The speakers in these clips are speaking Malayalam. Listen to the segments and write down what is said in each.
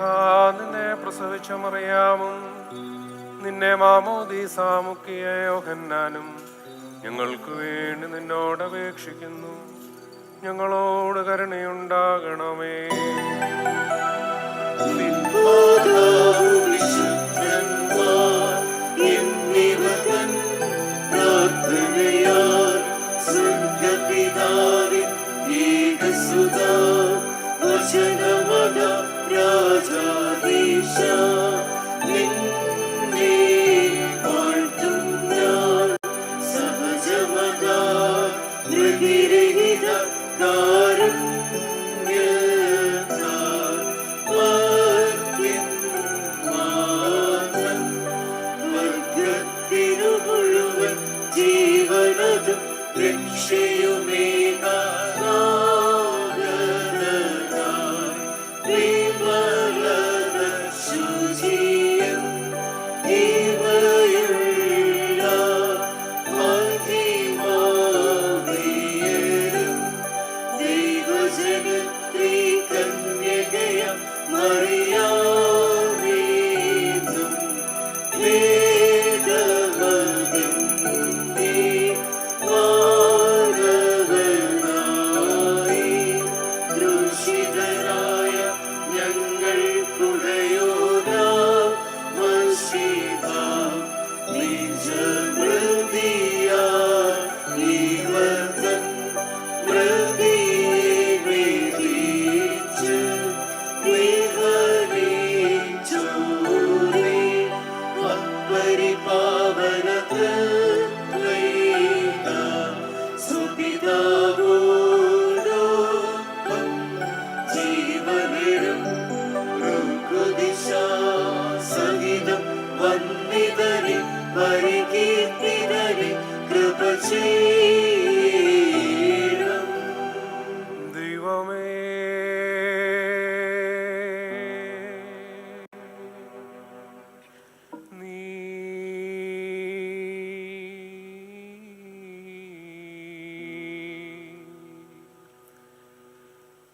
നിന്നെ പ്രസവിച്ച മറിയാമും നിന്നെ മാമോദീസാമുക്കിയ യോഹന്നാനും ഞങ്ങൾക്ക് വേണ്ടി നിന്നോട് അപേക്ഷിക്കുന്നു. ഞങ്ങളോട് കരുണയുണ്ടാകണമേ.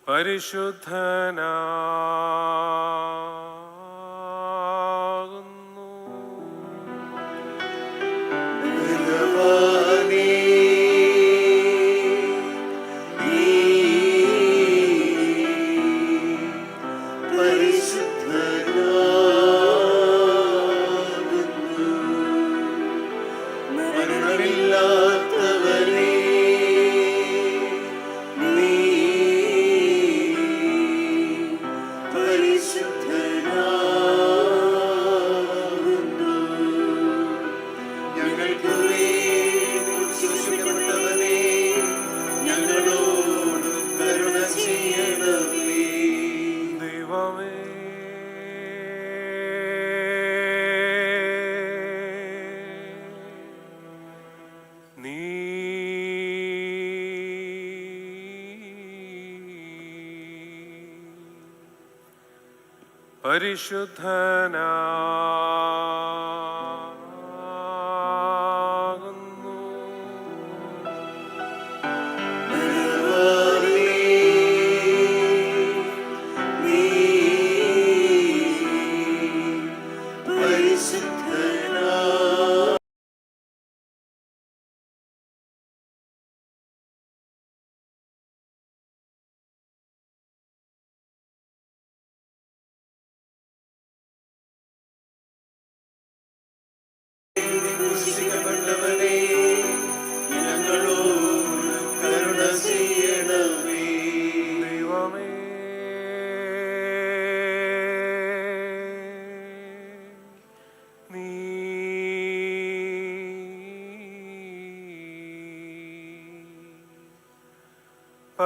പരിശുദ്ധനാകുന്നു. പരിശുദ്ധനാകുന്നു.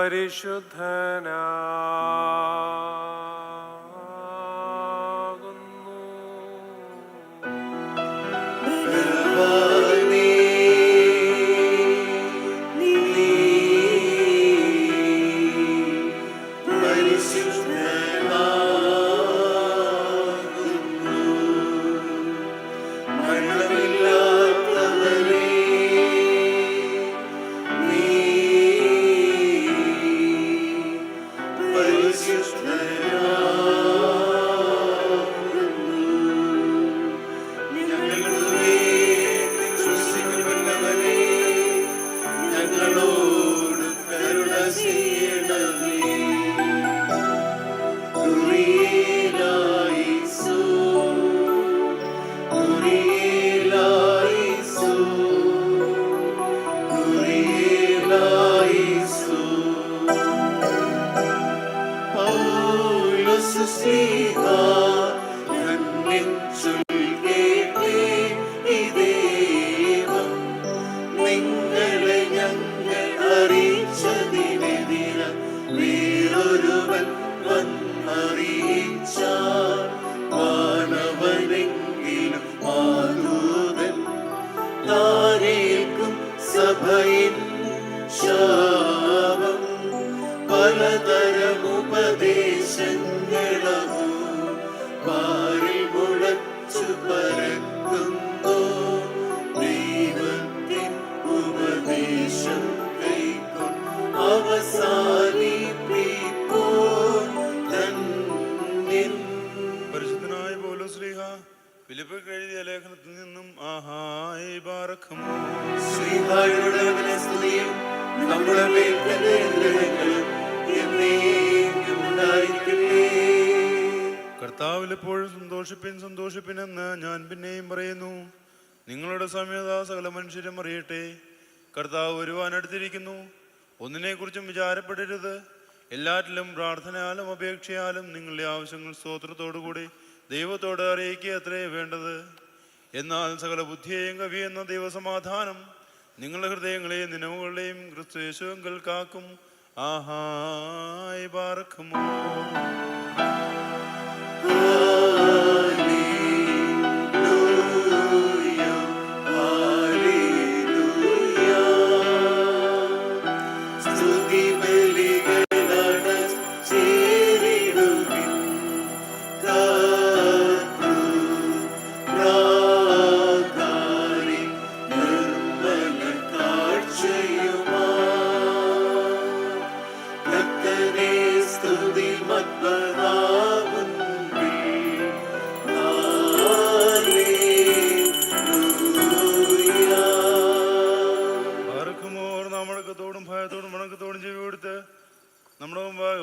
പരിശുദ്ധനാകുന്നു. പരിശുദ്ധനാകുന്നു. പരിശുദ്ധനായ പൗലോസ്ലീഹ ഫിലിപ്പിക്ക് എഴുതിയ ലേഖനത്തിൽ നിന്നും ആഹായ് ബാറക്കുമോ. ശ്രീഹായുടെ സ്തുതിയും നമ്മുടെ മേൽ തന്നെ അനുഗ്രഹങ്ങളും എന്നേക്കും ഉണ്ടായിരിക്കട്ടെ. കർത്താവിൽ എപ്പോഴും സന്തോഷിപ്പിൻ സന്തോഷിപ്പിൻ എന്ന് ഞാൻ പിന്നെയും പറയുന്നു. നിങ്ങളുടെ സമയത സകല മനുഷ്യരും അറിയട്ടെ. കർത്താവ് വരുവാനടുത്തിരിക്കുന്നു. ഒന്നിനെക്കുറിച്ചും വിചാരപ്പെടരുത്. എല്ലാറ്റിലും പ്രാർത്ഥനയാലും അപേക്ഷയാലും നിങ്ങളുടെ ആവശ്യങ്ങൾ സ്തോത്രത്തോടുകൂടി ദൈവത്തോട് അറിയിക്കുക അത്രേ വേണ്ടത്. എന്നാൽ സകല ബുദ്ധിയെയും കവിയുന്ന ദൈവസമാധാനം നിങ്ങളുടെ ഹൃദയങ്ങളെയും നിലവുകളെയും ക്രിസ്തുയേശുവിങ്കൽ കാക്കും. ആഹായ് ബാറക്കുമോ.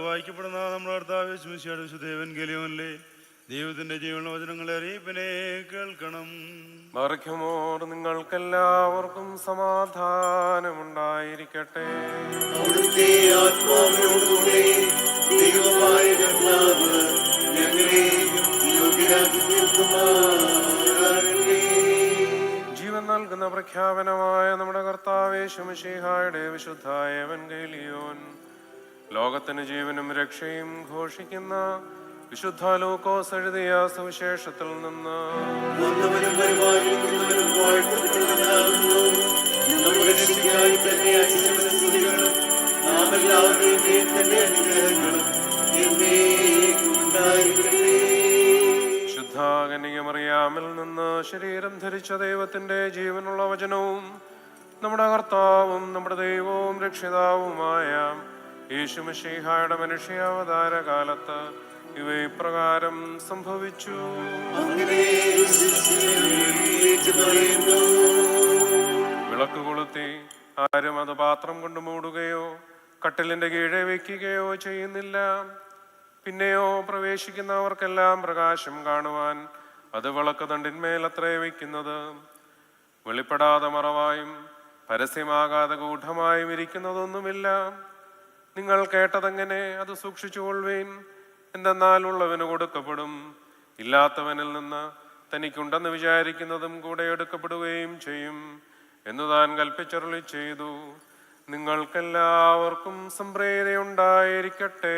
വായിക്കപ്പെടുന്ന നമ്മുടെ കർത്താവ് യേശുമിശിഹായുടെ വിശുദ്ധ എവൻഗേലിയോനിലെ ദൈവത്തിന്റെ ജീവനുള്ള വചനങ്ങളെ അറിയിപ്പിനെ കേൾക്കണം. ബാറക്കുമോർ, നിങ്ങൾക്കെല്ലാവർക്കും സമാധാനമുണ്ടായിരിക്കട്ടെ. അവിടുത്തെ ആത്മാവിനോടുകൂടെ ദൈവമായ കർത്താവ് ഞങ്ങളെയും യോഗ്യരാക്കി തീർക്കുമാറാകട്ടെ. ജീവൻ നൽകുന്ന പ്രഖ്യാപനമായ നമ്മുടെ കർത്താവ് യേശുമിശിഹായുടെ വിശുദ്ധ എവൻഗേലിയോൻ ലോകത്തിന് ജീവനും രക്ഷയും ഘോഷിക്കുന്ന വിശുദ്ധ ലൂക്കോസ് എഴുതിയ സുവിശേഷത്തിൽ നിന്ന് ശുദ്ധ കന്യകമറിയാമിൽ നിന്ന് ശരീരം ധരിച്ച ദൈവത്തിന്റെ ജീവനുള്ള വചനവും നമ്മുടെ കർത്താവും നമ്മുടെ ദൈവവും രക്ഷിതാവുമായ യേശുമിശിഹായുടെ മനുഷ്യാവതാര കാലത്ത് ഇവ ഇപ്രകാരം സംഭവിച്ചു. വിളക്ക് കൊളുത്തി ആരും അത് പാത്രം കൊണ്ട് മൂടുകയോ കട്ടിലിന്റെ കീഴെ വയ്ക്കുകയോ ചെയ്യുന്നില്ല. പിന്നെയോ പ്രവേശിക്കുന്നവർക്കെല്ലാം പ്രകാശം കാണുവാൻ അത് വിളക്ക് തണ്ടിന്മേൽ അത്രേ വയ്ക്കുന്നത്. വെളിപ്പെടാതെ മറവായും പരസ്യമാകാതെ ഗൂഢമായും ഇരിക്കുന്നതൊന്നുമില്ല. നിങ്ങൾ കേട്ടതെങ്ങനെ അത് സൂക്ഷിച്ചുകൊള്ളുവീൻ. എന്തെന്നാൽ ഉള്ളവന് കൊടുക്കപ്പെടും, ഇല്ലാത്തവനിൽ നിന്ന് തനിക്കുണ്ടെന്ന് വിചാരിക്കുന്നതും കൂടെ എടുക്കപ്പെടുകയും ചെയ്യും എന്ന് താൻ കൽപ്പിച്ചരുളി ചെയ്തു. നിങ്ങൾക്കെല്ലാവർക്കും സംപ്രീതിയുണ്ടായിരിക്കട്ടെ.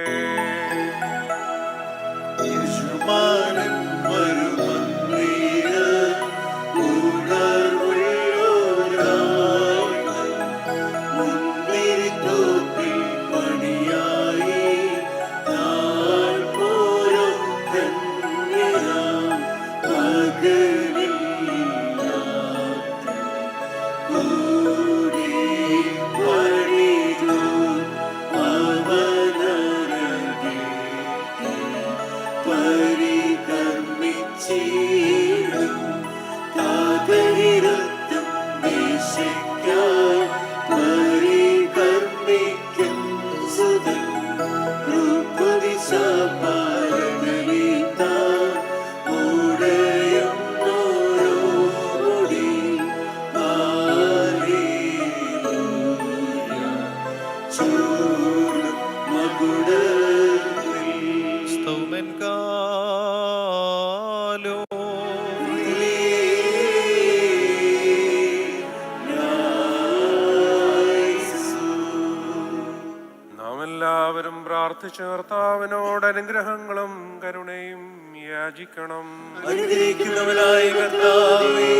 പ്രാർത്ഥിച്ച് കർത്താവിനോട് അനുഗ്രഹങ്ങളും കരുണയും യാചിക്കണം. അനുഗ്രഹിക്കുന്നവനായ കർത്താവേ,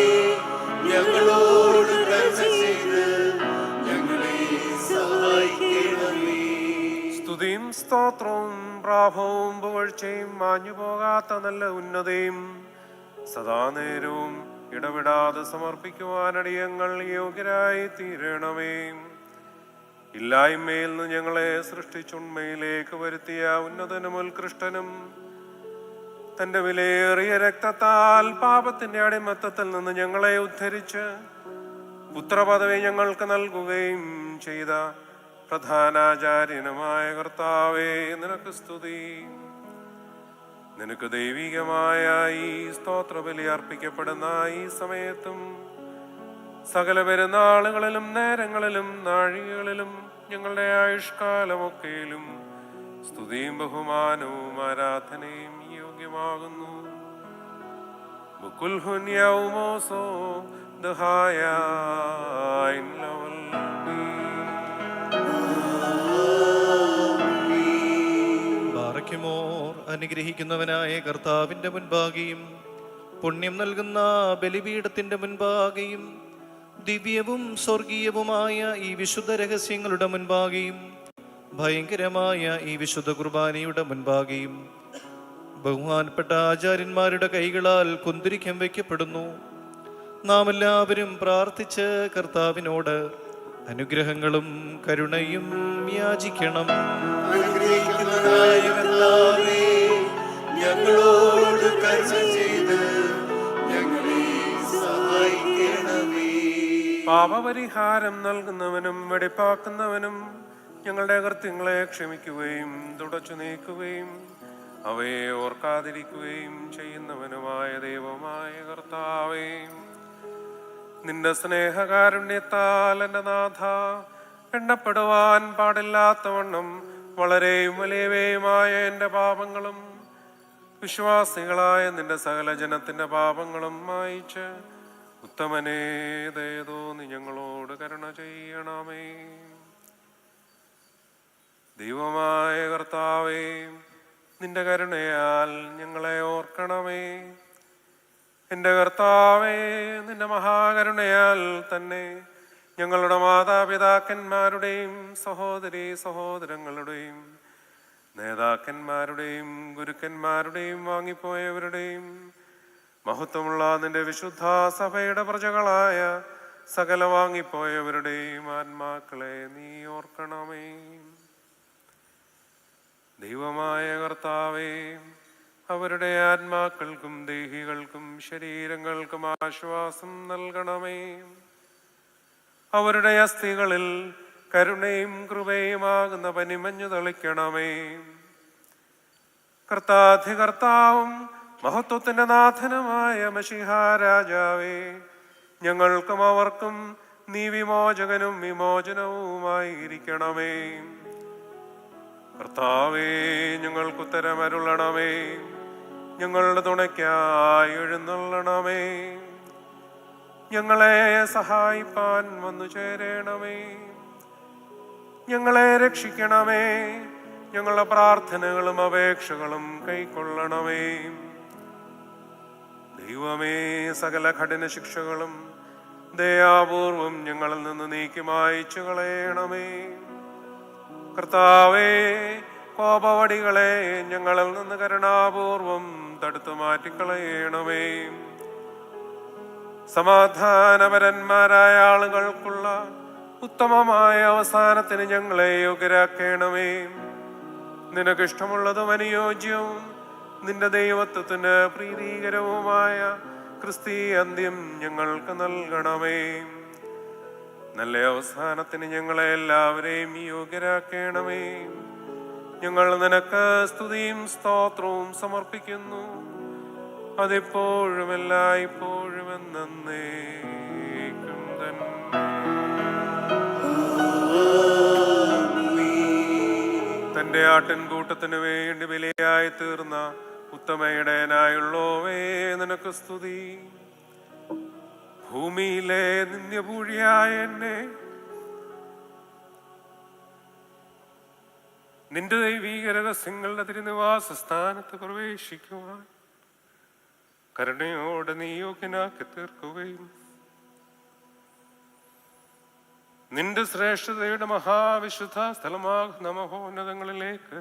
ഞങ്ങളോട് കരുണ ചെയ്ത് ഞങ്ങളെ സഹായിക്കണമേ. സ്തുതിയും സ്തോത്രവും പ്രാഭവും പുകഴ്ചയും മാഞ്ഞു പോകാത്ത നല്ല ഉന്നതയും സദാ നേരവും ഇടവിടാതെ സമർപ്പിക്കുവാനടിയങ്ങൾ യോഗ്യരായി തീരണമേ. ഇല്ലായ്മയിൽ നിന്ന് ഞങ്ങളെ സൃഷ്ടിച്ചുണ്മയിലേക്ക് വരുത്തിയ ഉന്നതനും ഉത്കൃഷ്ടനും തന്റെ വിലയേറിയ രക്തത്താൽ പാപത്തിന്റെ അടിമത്തത്തിൽ നിന്ന് ഞങ്ങളെ ഉദ്ധരിച്ച് പുത്രപദവി ഞങ്ങൾക്ക് നൽകുകയും ചെയ്ത പ്രധാനാചാര്യനുമായ കർത്താവേ, നിനക്ക് സ്തുതി. നിനക്ക് ദൈവികമായ ഈ സ്തോത്രബലി അർപ്പിക്കപ്പെടുന്ന ഈ സമയത്തും സകല പെരുന്നാളുകളിലും നേരങ്ങളിലും നാഴികകളിലും ഞങ്ങളുടെ ആയുഷ്കാലമൊക്കെയിലും സ്തുതിയും ബഹുമാനവും ആരാധനയും യോഗ്യമാകുന്നു. ബുക്കുൽഹുന്യൗമോസോ ദഹായ ബാറയ്ക്കുമോർ അനുഗ്രഹിക്കുന്നവനായ കർത്താവിന്റെ മുൻപാകെയും പുണ്യം നൽകുന്ന ബലിപീഠത്തിന്റെ മുൻപാകെയും ദിവ്യവും സ്വർഗീയവുമായ ഈ വിശുദ്ധ രഹസ്യങ്ങളുടെ മുൻപാകെയും ഭയങ്കരമായ ഈ വിശുദ്ധ കുർബാനയുടെ മുൻപാകെയും ബഹുമാനപ്പെട്ട ആചാര്യന്മാരുടെ കൈകളാൽ കുന്തിരിക്കം വയ്ക്കപ്പെടുന്നു. നാം എല്ലാവരും പ്രാർത്ഥിച്ച് കർത്താവിനോട് അനുഗ്രഹങ്ങളും കരുണയും യാചിക്കണം. അനുഗ്രഹിക്കുന്നവനായ കർത്താവേ, ഞങ്ങളോട് കരുണ ചെയ്ത് ഞങ്ങളെ സഹായിക്കണമേ. പാപപരിഹാരം നൽകുന്നവനും വെടിപ്പാക്കുന്നവനും ഞങ്ങളുടെ കൃത്യങ്ങളെ ക്ഷമിക്കുകയും തുടച്ചു നീക്കുകയും അവയെ ഓർക്കാതിരിക്കുകയും ചെയ്യുന്നവനുമായ ദൈവമായ കർത്താവേ, നിന്റെ സ്നേഹകാരുണ്യത്താൽ എൻ്റെ നാഥ എണ്ണപ്പെടുവാൻ പാടില്ലാത്തവണ്ണം വളരെയും വലിയവയുമായ എൻ്റെ പാപങ്ങളും വിശ്വാസികളായ നിന്റെ സകല ജനത്തിന്റെ പാപങ്ങളും മായിച്ച് ഉത്തമനേ ദയതോ നീ ഞങ്ങളോട് കരുണ ചെയ്യണമേ. ദൈവമായ കർത്താവേ, നിന്റെ കരുണയാൽ ഞങ്ങളെ ഓർക്കണമേ. എൻ്റെ കർത്താവേ, നിന്റെ മഹാകരുണയാൽ തന്നെ ഞങ്ങളുടെ മാതാപിതാക്കന്മാരുടെയും സഹോദരീ സഹോദരങ്ങളുടെയും നേതാക്കന്മാരുടെയും ഗുരുക്കന്മാരുടെയും വാങ്ങിപ്പോയവരുടെയും മഹത്വമുള്ള നിന്റെ വിശുദ്ധ സഭയുടെ പ്രജകളായ സകല വാങ്ങിപ്പോയവരുടെയും ആത്മാക്കളെ നീ ഓർക്കണമേ. ദൈവമായ കർത്താവേ, അവരുടെ ആത്മാക്കൾക്കും ദേഹികൾക്കും ശരീരങ്ങൾക്കും ആശ്വാസം നൽകണമേ. അവരുടെ അസ്ഥികളിൽ കരുണയും കൃപയുമാകുന്ന പനിമഞ്ഞു തളിക്കണമേ. കർത്താധികർത്താവും മഹത്വത്തിന്റെ നാഥനുമായ മശിഹാ രാജാവേ, ഞങ്ങൾക്കും അവർക്കും നീ വിമോചകനും വിമോചനവുമായി ഇരിക്കണമേ. കർത്താവേ, ഞങ്ങൾക്കുത്തരമരുളണമേ. ഞങ്ങളുടെ തുണയ്ക്കായി എഴുന്നള്ളണമേ. ഞങ്ങളെ സഹായിപ്പാൻ വന്നു ചേരണമേ. ഞങ്ങളെ രക്ഷിക്കണമേ. ഞങ്ങളുടെ പ്രാർത്ഥനകളും അപേക്ഷകളും കൈക്കൊള്ളണമേ. ദൈവമേ, സകല കഠിന ശിക്ഷകളും ദയാപൂർവം ഞങ്ങളിൽ നിന്ന് നീക്കി മായ്ച്ചു കളയണമേ. കർത്താവേ, കോപവടികളെ ഞങ്ങളിൽ നിന്ന് കരുണാപൂർവം തടുത്തു മാറ്റിക്കളയണമേ. സമാധാനപരന്മാരായ ആളുകൾക്കുള്ള ഉത്തമമായ അവസാനത്തിന് ഞങ്ങളെ യോഗ്യരാക്കണമേ. നിനക്കിഷ്ടമുള്ളതും അനുയോജ്യവും നിന്റെ ദൈവത്വത്തിന് പ്രീതികരവുമായ ക്രിസ്തീയ അന്ത്യം ഞങ്ങൾക്ക് നൽകണമേ. നല്ല അവസാനത്തിന് ഞങ്ങളെ എല്ലാവരെയും യോഗ്യരാക്കണമേ. ഞങ്ങൾ നിനക്ക് സ്തുതിയും സ്തോത്രവും സമർപ്പിക്കുന്നു. അതിപ്പോഴും എല്ലായ്പ്പോഴും എന്നേക്കും തന്നെ. തന്റെ ആട്ടിൻകൂട്ടത്തിന് വേണ്ടി ബലിയായി തീർന്ന ഉത്തമയിടയനായുള്ളോവേ, നിനക്ക് സ്തുതി. ഭൂമിയിലെ നിന്ദ്യപൂഴിയായ എന്നെ നിന്റെ ദൈവീക രഹസ്യങ്ങളുടെ തിരുനിവാസ സ്ഥാനത്ത് പ്രവേശിക്കുവാൻ കരുണയോടെ നീ യോഗ്യനാക്കി തീർക്കുകയും നിന്റെ ശ്രേഷ്ഠതയുടെ മഹാവിശുദ്ധ സ്ഥലമാകുന്ന മഹോന്നതങ്ങളിലേക്ക്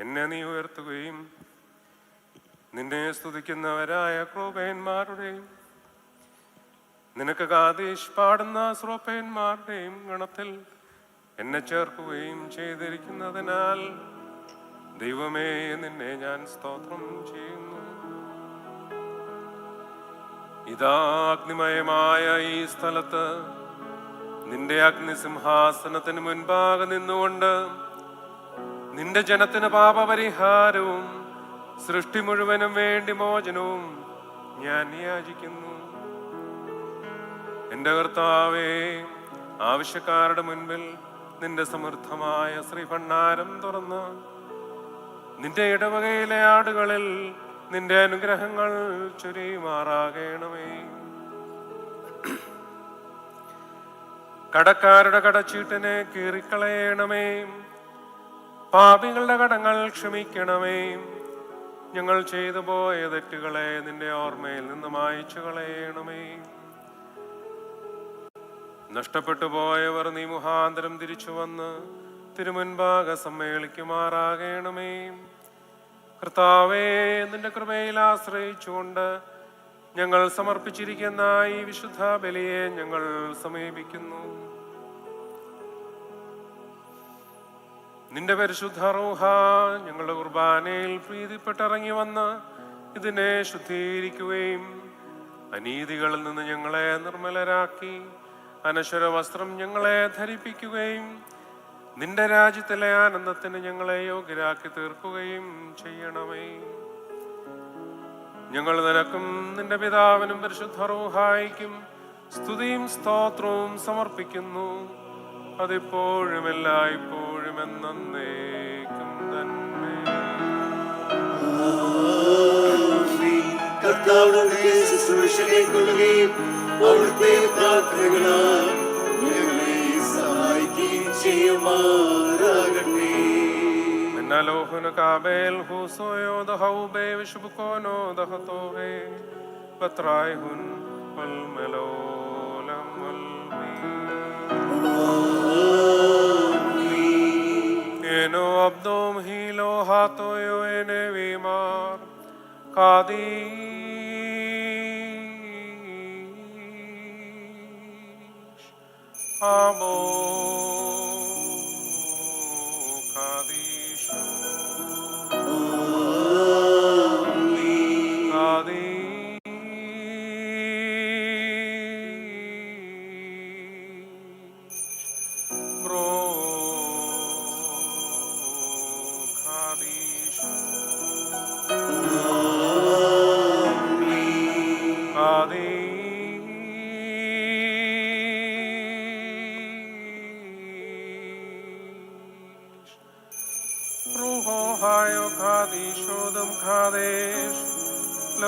എന്നെ നീ ഉയർത്തുകയും നിന്നെ സ്തുതിക്കുന്നവരായ ക്രൂപയന്മാരുടെയും നിനക്ക് കാദേശ് പാടുന്ന ശ്രോപ്പയന്മാരുടെയും ഗണത്തിൽ എന്നെ ചേർക്കുകയും ചെയ്തിരിക്കുന്നതിനാൽ ദൈവമേ, നിന്നെ ഞാൻ സ്തോത്രം ചെയ്യുന്നു. ഇതാ അഗ്നിമയമായ ഈ സ്ഥലത്ത് നിന്റെ അഗ്നിസിംഹാസനത്തിന് മുൻപാകെ നിന്നുകൊണ്ട് നിന്റെ ജനത്തിന് പാപപരിഹാരവും സൃഷ്ടി മുഴുവനും വേണ്ടി മോചനവും ഞാൻ യാചിക്കുന്നു. എന്റെ കർത്താവേ, ആവശ്യക്കാരുടെ മുൻപിൽ നിന്റെ സമൃദ്ധമായ ശ്രീഭണ്ഡാരം തുറന്ന് നിന്റെ ഇടവകയിലെ ആടുകളിൽ നിന്റെ അനുഗ്രഹങ്ങൾ ചൊരിയുമാറാകണമേ. കടക്കാരുടെ കടച്ചീട്ടിനെ കീറിക്കളയണമേ. പാപികളുടെ കടങ്ങൾ ക്ഷമിക്കണമേ. ഞങ്ങൾ ചെയ്തു പോയ തെറ്റുകളെ നിന്റെ ഓർമ്മയിൽ നിന്ന് മായ്ച്ചു കളയണമേ. നഷ്ടപ്പെട്ടു പോയവർ നീ മുഖാന്തരം തിരിച്ചു വന്ന് തിരുമുൻപാകെ സമ്മേളിക്കുമാറാകണമേ. കർത്താവേ, നിന്റെ കൃപയിൽ ആശ്രയിച്ചുകൊണ്ട് ഞങ്ങൾ സമർപ്പിച്ചിരിക്കുന്ന ഈ വിശുദ്ധ ബലിയെ ഞങ്ങൾ സമീപിക്കുന്നു. നിന്റെ പരിശുദ്ധ റൂഹ ഞങ്ങളുടെ കുർബാനയിൽ പ്രീതിപ്പെട്ടിറങ്ങി വന്ന് ഇതിനെ ശുദ്ധീകരിക്കുകയും അനീതികളിൽ നിന്ന് ഞങ്ങളെ നിർമ്മലരാക്കി അനശ്വര വസ്ത്രം ഞങ്ങളെ ധരിപ്പിക്കുകയും നിന്റെ രാജ്യത്തിലെ ആനന്ദത്തിന് ഞങ്ങളെ യോഗ്യരാക്കി തീർക്കുകയും ചെയ്യണമേ. ഞങ്ങൾ നിനക്കും നിന്റെ പിതാവിനും പരിശുദ്ധ റൂഹായിക്കും സ്തുതിയും സ്തോത്രവും സമർപ്പിക്കുന്നു. അതിപ്പോഴും എല്ലായ്പ്പോഴും എന്നേക്കും തന്നെ. കർത്താവിന്റെ ശുശ്രൂഷകൈക്കൊള്ളുകയും അവിടുത്തെ പ്രാർത്ഥനകളാൽ ഞങ്ങളെ സഹായിക്കുകയും ചെയ്യുമാറാകട്ടെ. Nalohun kabel husoyo dahaube vishbukono dahatohe patraihun wal melolam wal eno abdom hilo hatoyo ene vimar kadish amo kadish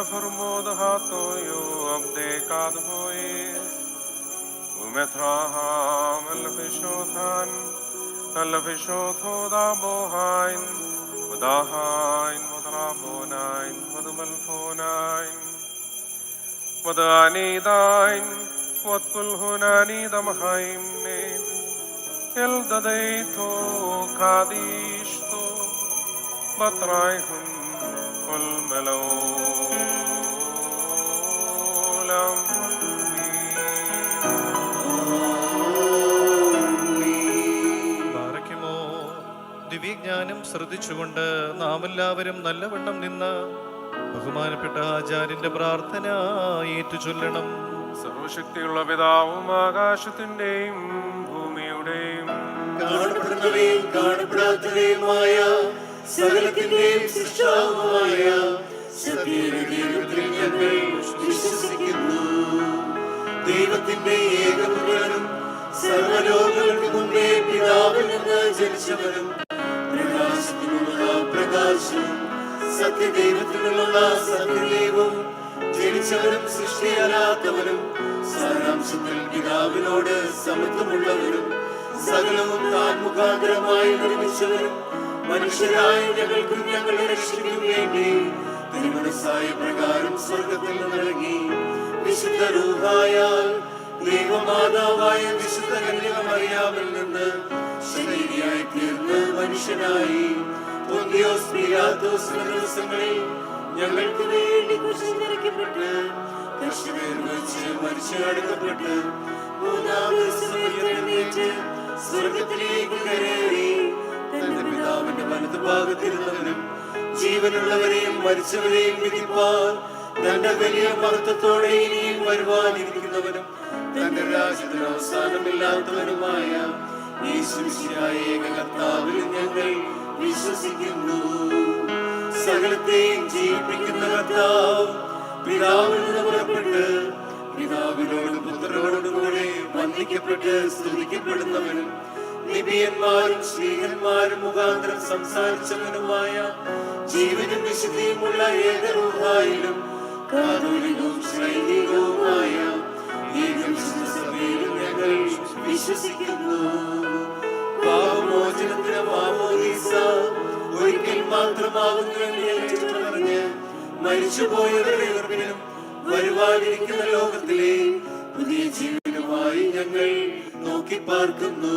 Formod hatoyo abde kadhois umetraham elfishothan elfishothoda bohain vadahain vadrabonain vadmalfonain vadanidain vatkulhunani damhaim ne eldadaito kadishto batraihun kol melo ദിവ്യജ്ഞാനം ശ്രദ്ധിച്ചുകൊണ്ട് നാം എല്ലാവരും നല്ലവണ്ണം നിന്ന് ബഹുമാനപ്പെട്ട ആചാര്യന്റെ പ്രാർത്ഥന ഏറ്റുചൊല്ലണം. സർവശക്തിയുള്ള പിതാവും ആകാശത്തിന്റെയും ഭൂമിയുടെയും കാണപ്പെടുന്നവയും കാണപ്പെടാത്തവയുമായ സകലത്തിന്റെയും സൃഷ്ടാവുമായ സത്യദൈവത്തിൽ ഞങ്ങൾ വിശ്വസിക്കുന്നു. ദൈവത്തിന്റെ ഏകപുത്രനും സർവ്വലോകങ്ങൾക്ക് മുമ്പേ പിതാവിൽ നിന്ന് ജനിച്ചവനും പ്രകാശത്തിനുള്ള പ്രകാശവും സത്യദൈവത്തിനുള്ള സത്യദൈവവും ജനിച്ചവനും സൃഷ്ടിയല്ലാത്തവനും സാരാംശത്തിൽ പിതാവിനോട് സമത്വമുള്ളവരും സകലവും താൻ മുഖാന്തരമായി നിർമ്മിച്ചവരും മനുഷ്യരായ ഞങ്ങൾക്കും ഞങ്ങളുടെ രക്ഷയ്ക്കും വേണ്ടി തിരുമനസ്സായ പ്രകാരം സ്വർഗത്തിൽ നിന്നിറങ്ങി വിശുദ്ധ റൂഹായാൽ ദൈവമാതാവായ വിശുദ്ധ കന്യക മറിയാമിൽ നിന്ന് ശരീരിയായി തീർന്ന് മനുഷ്യനായി പൊന്തിയോസ് പീലാത്തോസിന്റെ ദിവസങ്ങളിൽ ഞങ്ങൾക്ക് വേണ്ടി കുരിശിലേറ്റപ്പെട്ട് കഷ്ടമനുഭവിച്ച് മരിച്ചടക്കപ്പെട്ട് മൂന്നാം ദിവസം ഉയർത്തെഴുന്നേറ്റ് സ്വർഗത്തിലേക്ക് കയറി തന്റെ പിതാവിന്റെ വലതുഭാഗത്തിരുന്നവനും ജീവനുള്ളവരെയും മരിച്ചവരെയും വിധിപ്പാൻ തന്റെ വലിയ മഹത്വത്തോടെ ഇനിയും വരുവാനിരിക്കുന്നവനും തന്റെ രാജ്യത്തിന് അവസാനമില്ലാത്തവനുമായ യേശുമിശിഹായ ഏക കർത്താവിൽ ഞങ്ങൾ വിശ്വസിക്കുന്നു. സകലത്തെയും ജീവിപ്പിക്കുന്ന കർത്താവ് പിതാവിൽ നിന്ന് പുറപ്പെട്ട് പിതാവിനോടും പുത്രനോടും കൂടെ വന്ദിക്കപ്പെട്ട് സ്തുതിക്കപ്പെടുന്നവനും നിബിയന്മാരും ശ്രീഹന്മാരും മുഖാന്തരം സംസാരിച്ചവനുമായ ജീവനും വിശുദ്ധിയുമുള്ള ഏക റൂഹായിലും കാതോലികവും ശ്ലൈഹികവുമായ ഏക വിശുദ്ധ സഭയിലും ഞങ്ങൾ വിശ്വസിക്കുന്നു. പാപമോചനത്തിന് മാമോദീസ ഒരിക്കൽ മാത്രമാകുന്നുവെന്ന് ഏറ്റുപറഞ്ഞ് മരിച്ചുപോയവരുടെ ഉയർപ്പിനും വരുവാനിരിക്കുന്ന ലോകത്തിലെ പുതിയ ജീവനുമായി ഞങ്ങൾ നോക്കി പാർക്കുന്നു.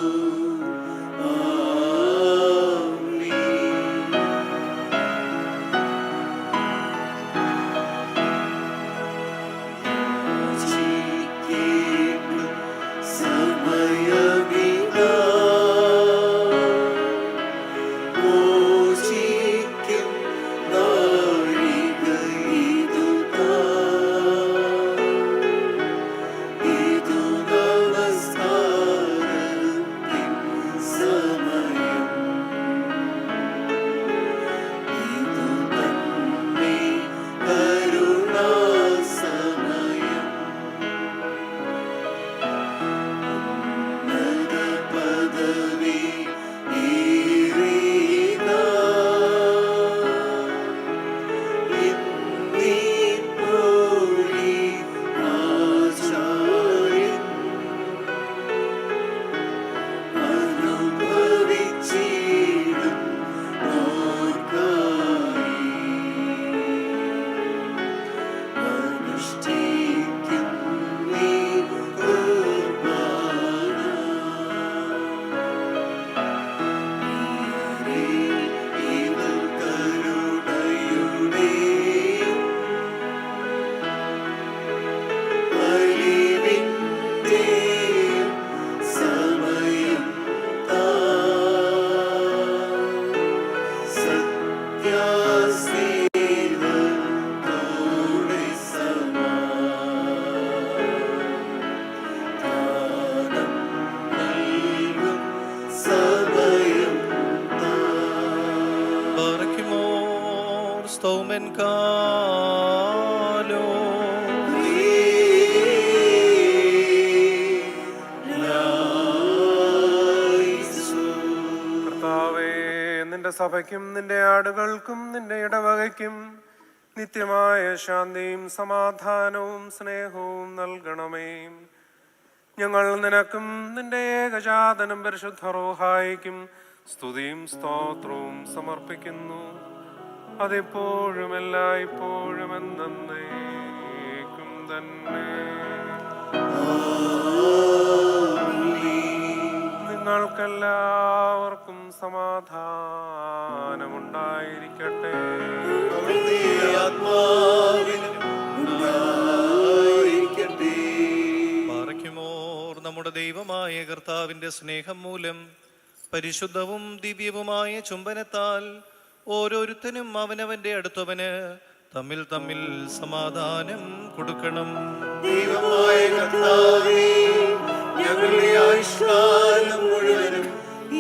സഭയ്ക്കും നിന്റെ ആടുകൾക്കും നിന്റെ ഇടവകയ്ക്കും നിത്യമായ ശാന്തിയും സമാധാനവും സ്നേഹവും നൽകണമേ. ഞങ്ങൾ നിനക്കും നിന്റെ ഏകജാതനും പരിശുദ്ധ റൂഹായിക്കും സ്തുതിയും സ്തോത്രവും സമർപ്പിക്കുന്നു. അതിപ്പോഴും എല്ലായ്പ്പോഴും എന്നേക്കും തന്നെ. നിങ്ങൾക്കെല്ലാവർക്കും സമാധാനമുണ്ടായിരിക്കട്ടെ. പാറയ്ക്കുമോർ നമ്മുടെ ദൈവമായ കർത്താവിന്റെ സ്നേഹം മൂലം പരിശുദ്ധവും ദിവ്യവുമായ ചുംബനത്താൽ ഓരോരുത്തനും അവനവന്റെ അടുത്തവന് തമ്മിൽ തമ്മിൽ സമാധാനം കൊടുക്കണം. ദൈവമായ കർത്താവേ, ഞങ്ങളുടെ ആയുഷ്കാലം മുഴുവനും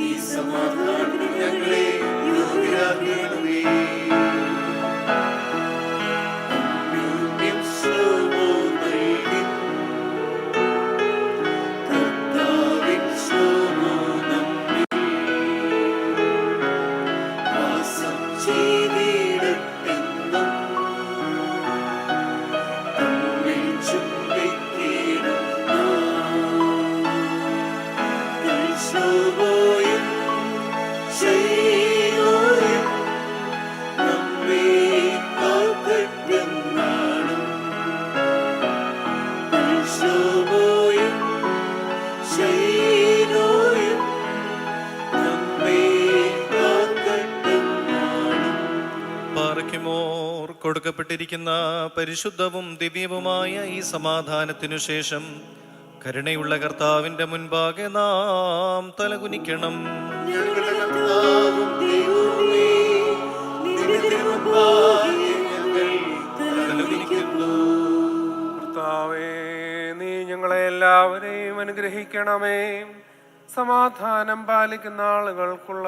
ഈ സമാധാനത്തിന് ഞങ്ങളെ യോഗ്യരാക്കണമേ. So കൊടുക്കപ്പെട്ടിരിക്കുന്ന പരിശുദ്ധവും ദിവ്യവുമായ ഈ സമാധാനത്തിനു ശേഷം കരുണയുള്ള കർത്താവിന്റെ മുൻപാകെ നാം തലകുനിക്കണം. ഞങ്ങളുടെ കർത്താവും ദൈവവുമേ, നിന്റെ തിരുമുമ്പാകെ ഞങ്ങൾ തലകുനിക്കുന്നു. കർത്താവേ, നീ ഞങ്ങളെ എല്ലാവരെയും അനുഗ്രഹിക്കണമേ. സമാധാനം പാലിക്കുന്ന ആളുകൾക്കുള്ള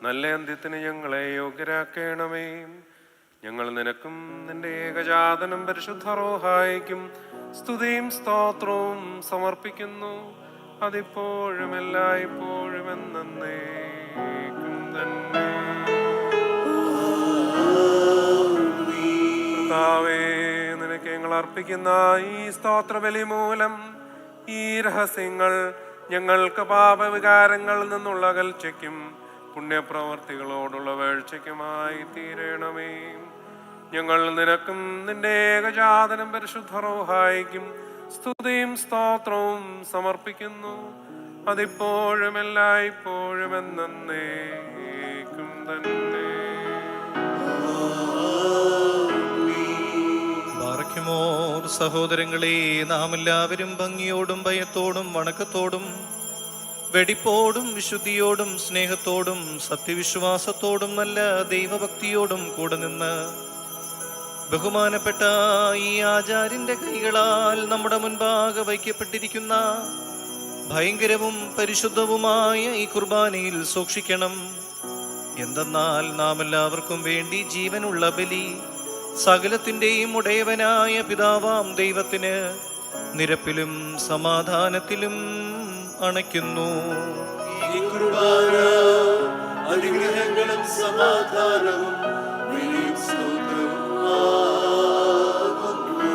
നല്ല അന്ത്യത്തിന് ഞങ്ങളെ യോഗ്യരാക്കണമേ. ഞങ്ങൾ നിനക്കും നിന്റെ ഏകജാതനും പരിശുദ്ധ റൂഹായിക്കും സ്തുതിയും സ്തോത്രവും സമർപ്പിക്കുന്നു. അതിപ്പോഴും എല്ലായ്പ്പോഴും എന്നേക്കും തന്നെ. കർത്താവേ, നിനക്ക് ഞങ്ങൾ അർപ്പിക്കുന്ന ഈ സ്തോത്രബലി മൂലം ഈ രഹസ്യങ്ങൾ ഞങ്ങൾക്ക് പാപവികാരങ്ങളിൽ നിന്നുള്ള അകൽച്ചയ്ക്കും പുണ്യപ്രവർത്തികളോടുള്ള വീഴ്ചയ്ക്കുമായി തീരണമേ. ഞങ്ങൾ നിനക്കും നിന്റെ ഏകജാതനും പരിശുദ്ധ റൂഹായിക്കും സ്തുതിയും സ്തോത്രവും സമർപ്പിക്കുന്നു. അതിപ്പോഴും എല്ലായ്പ്പോഴും എന്നേക്കും തന്നെ. ബാറയ്ക്കുമോർ സഹോദരങ്ങളെ, നാം എല്ലാവരും ഭംഗിയോടും ഭയത്തോടും വണക്കത്തോടും വെടിപ്പോടും വിശുദ്ധിയോടും സ്നേഹത്തോടും സത്യവിശ്വാസത്തോടും നല്ല ദൈവഭക്തിയോടും കൂടെ നിന്ന് ബഹുമാനപ്പെട്ട ഈ ആചാര്യന്റെ കൈകളാൽ നമ്മുടെ മുൻപാകെ വയ്ക്കപ്പെട്ടിരിക്കുന്ന ഭയങ്കരവും പരിശുദ്ധവുമായ ഈ കുർബാനയിൽ സൂക്ഷിക്കണം. എന്തെന്നാൽ നാം എല്ലാവർക്കും വേണ്ടി ജീവനുള്ള ബലി സകലത്തിൻ്റെയും ഉടയവനായ പിതാവാം ദൈവത്തിന് നിരപ്പിലും സമാധാനത്തിലും അണയ്ക്കുന്നു. ഈ കുർബാന അനുഗ്രഹങ്ങളും സമാധാനവും വിളിയും സ്തോത്രവും ആകുന്നു.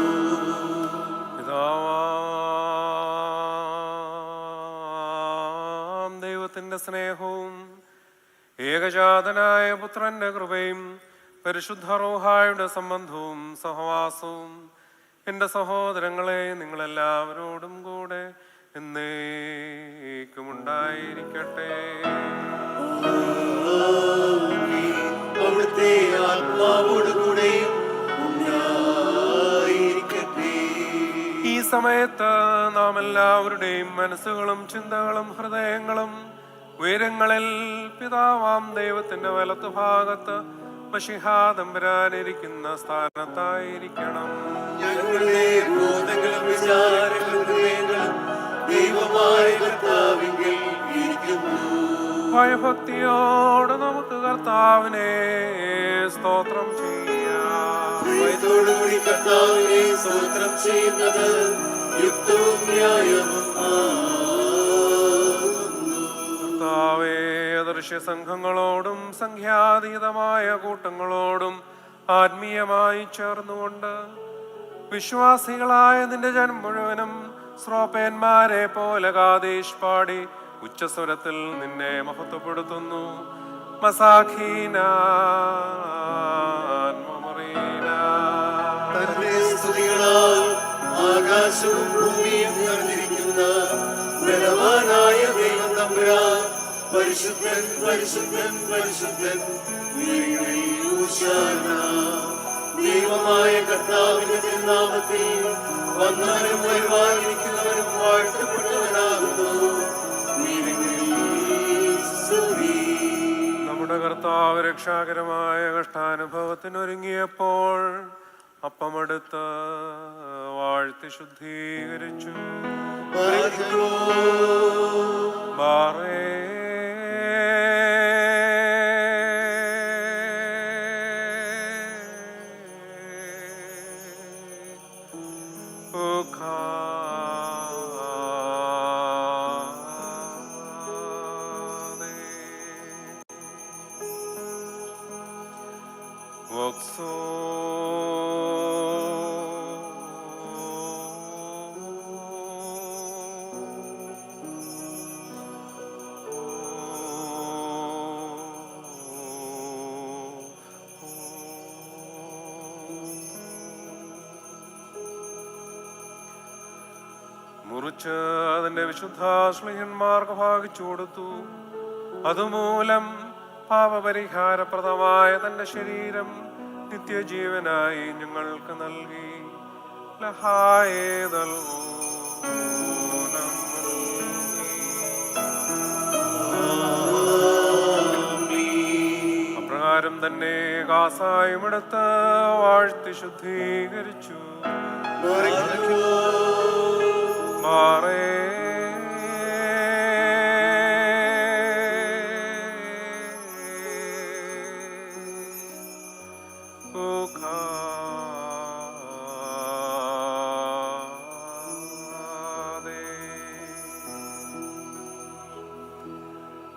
പിതാവാം ദൈവത്തിന്റെ സ്നേഹവും ഏകജാതനായ പുത്രന്റെ കൃപയും പരിശുദ്ധ റൂഹായുടെ സംബന്ധവും സഹവാസവും എൻ്റെ സഹോദരങ്ങളെ നിങ്ങളെല്ലാവരോടും കൂടെ എന്നേക്കും ഉണ്ടായിരിക്കട്ടെ. അവിടുത്തെ ആത്മാവോടുകൂടെയും ഉണ്ടായിരിക്കട്ടെ. ഈ സമയത്ത് നാം എല്ലാവരുടെയും മനസ്സുകളും ചിന്തകളും ഹൃദയങ്ങളും ഉയരങ്ങളിൽ പിതാവാം ദൈവത്തിന്റെ വലത്തു ഭാഗത്ത് മശിഹാ തമ്പുരാനിരിക്കുന്ന സ്ഥാനത്തായിരിക്കണം. ഞങ്ങളുടെ ബോധങ്ങളും വിചാരങ്ങളും ഹൃദയങ്ങളും ദൈവമായ കർത്താവിങ്കിൽ ഇരിക്കുന്നു. ഭയഭക്തിയോടെ നമുക്ക് കർത്താവിനെ സ്തോത്രം ചെയ്യാം. ഭയത്തോടുകൂടി കർത്താവിനെ സ്തോത്രം ചെയ്യുന്നത് യുക്തവും ന്യായവും ആകുന്നു. കർത്താവേ, അദൃശ്യ സംഘങ്ങളോടും സംഖ്യാതീതമായ കൂട്ടങ്ങളോടും ആത്മീയമായി ചേർന്നുകൊണ്ട് വിശ്വാസികളായ നിന്റെ ജനം മുഴുവനും ശ്രോപ്പന്മാരെ പോലെ കാദേശ് പാടി ഉച്ചസ്വരത്തിൽ നിന്നെ മഹത്വപ്പെടുത്തുന്നു. തന്റെ സ്തുതികളാൽ ആകാശവും ഭൂമിയും നിറഞ്ഞിരിക്കുന്ന ബലവാനായ ദൈവം തമ്പുരാൻ പരിശുദ്ധൻ പരിശുദ്ധൻ പരിശുദ്ധൻ ഉയരങ്ങളിൽ ഹോശാന. ദൈവമായ കർത്താവിന്റെ തിരുനാമത്തിൽ വന്നവനും വരുവാനിരിക്കുന്നവനും വാഴ്ത്തപ്പെട്ടവനാകുന്നു. നമ്മുടെ കർത്താവ് രക്ഷാകരമായ കഷ്ടാനുഭവത്തിനൊരുങ്ങിയപ്പോൾ അപ്പമെടുത്ത് വാഴ്ത്തി ശുദ്ധീകരിച്ചു. ബാറേ മുറിച്ച് അതിന്റെ വിശുദ്ധ ശ്ലീഹന്മാർക്ക് ഭാഗിച്ചു കൊടുത്തു. അതുമൂലം പാപപരിഹാരപ്രദമായ തന്റെ ശരീരം നിത്യജീവനായി ഞങ്ങൾക്ക് നൽകി. ലഹായേതൽ അപ്രകാരം തന്നെ കാസായും എടുത്ത് വാഴ്ത്തി ശുദ്ധീകരിച്ചു. മാറേ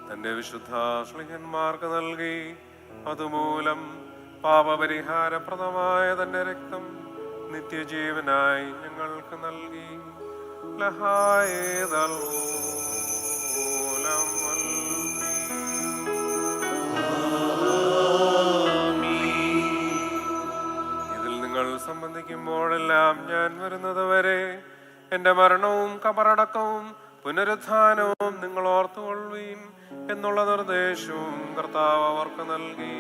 തന്റെ വിശുദ്ധ ശ്ലീഹന്മാർക്ക് നൽകി. അതുമൂലം പാപപരിഹാരപ്രദമായ തന്റെ രക്തം നിത്യജീവനായി ഞങ്ങൾക്ക് നൽകി. ലഹായേതൽ ഇതിൽ നിങ്ങൾ സംബന്ധിക്കുമ്പോഴെല്ലാം ഞാൻ വരുന്നത് വരെ എന്റെ മരണവും കബറടക്കവും പുനരുത്ഥാനവും നിങ്ങൾ ഓർത്തുകൊള്ളുവീൻ എന്നുള്ള നിർദ്ദേശവും കർത്താവ് അവർക്ക് നൽകി.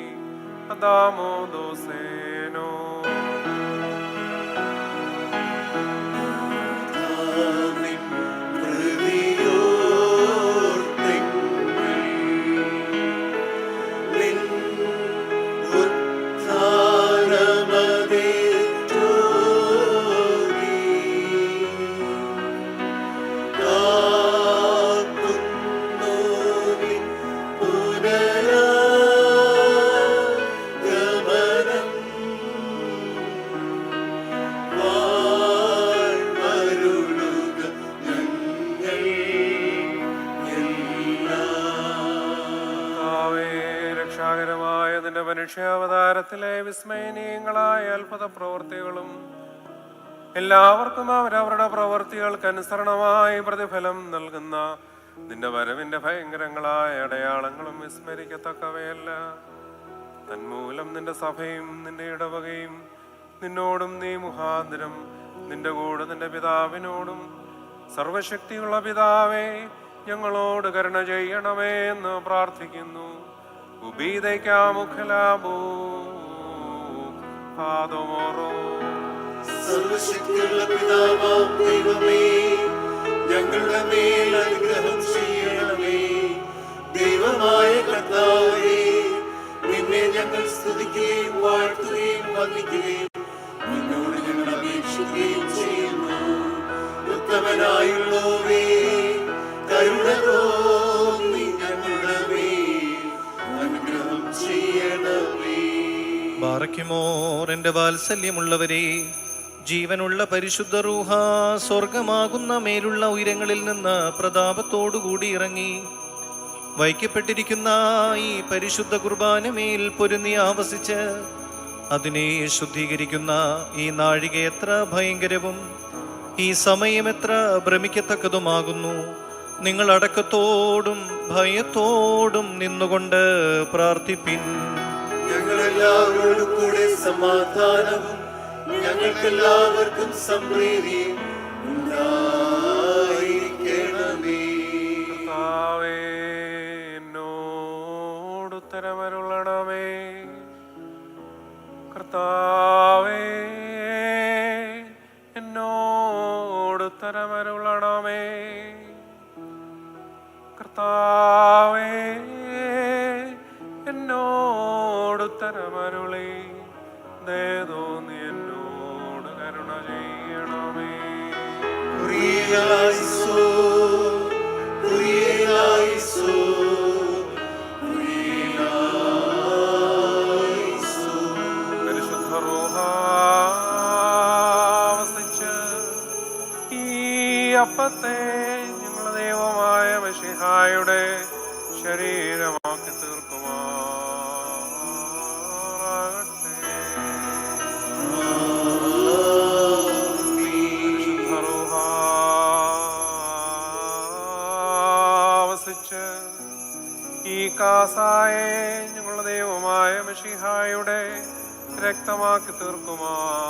അദാമോ ദോസേനോ മനുഷ്യാവതാരത്തിലെ വിസ്മയനീയങ്ങളായ അത്ഭുത പ്രവൃത്തികളും എല്ലാവർക്കും അവരവരുടെ പ്രവൃത്തികൾക്ക് അനുസരണമായി പ്രതിഫലം നൽകുന്ന നിന്റെ വരവിന്റെ ഭയങ്കരങ്ങളായ അടയാളങ്ങളും വിസ്മരിക്കത്തക്കവയല്ല. തന്മൂലം നിന്റെ സഭയും നിന്റെ ഇടവകയും നിന്നോടും നീ മുഖാന്തരം നിന്റെ കൂടെ നിന്റെ പിതാവിനോടും സർവശക്തിയുള്ള പിതാവേ ഞങ്ങളോട് കരുണ ചെയ്യണമേ എന്ന് പ്രാർത്ഥിക്കുന്നു. സർവശക്തിയുള്ള പിതാവാം ദൈവമേ, ഞങ്ങളുടെ മേൽ അനുഗ്രഹം ചെയ്യണമേ. ദൈവമായ കർത്താവേ, നിന്നെ ഞങ്ങൾ സ്തുതിക്കുകയും വാഴ്ത്തുകയും വന്ദിക്കുകയും നിന്നോട് ഞങ്ങൾ അപേക്ഷിക്കുകയും ചെയ്യുന്നു. ഉത്തമനായുള്ളോവേ, കരുണ തോന്നി ഞങ്ങളുടെ മേൽ അനുഗ്രഹം ചെയ്യണമേ. ബാറയ്ക്കുമോർ എന്റെ വാത്സല്യമുള്ളവരെ, ജീവനുള്ള പരിശുദ്ധ റൂഹ സ്വർഗമാകുന്ന മേലുള്ള ഉയരങ്ങളിൽ നിന്ന് പ്രതാപത്തോടുകൂടി ഇറങ്ങി വയ്ക്കപ്പെട്ടിരിക്കുന്ന ഈ പരിശുദ്ധ കുർബാന മേൽ പൊരുന്നി ആവസിച്ച് അതിനെ ശുദ്ധീകരിക്കുന്ന ഈ നാഴിക എത്ര ഭയങ്കരവും ഈ സമയം എത്ര ഭ്രമിക്കത്തക്കതുമാകുന്നു. നിങ്ങൾ അടക്കത്തോടും ഭയത്തോടും നിന്നുകൊണ്ട് പ്രാർത്ഥിപ്പിൻ. ഞങ്ങളെല്ലാവരോടും കൂടെ സമാധാനവും ഞങ്ങൾക്കെല്ലാവർക്കും സംപ്രീതിയും ഉണ്ടായിരിക്കണമേ. കർത്താവേ, എന്നോട് ഉത്തരമരുളണമേ. കർത്താവേ, എന്നോട് ഉത്തരമരുളണമേ. കർത്താവേ, എന്നോട് ഉത്തരമരുളി ദേദോ നീ എന്നോട് കരുണ ചെയ്യണമേ. പരിശുദ്ധ റൂഹ വസിച്ച് ഈ അപ്പത്തെ ഞങ്ങളുടെ ദൈവമായ മിശിഹായുടെ ശരീരമാക്കി തീർക്കുമാറാകട്ടെ. പരിശുദ്ധ റൂഹ വസിച്ച് ഈ കാസായെ ഞങ്ങളുടെ ദൈവമായ മിശിഹായുടെ രക്തമാക്കി തീർക്കുമാറാകട്ടെ.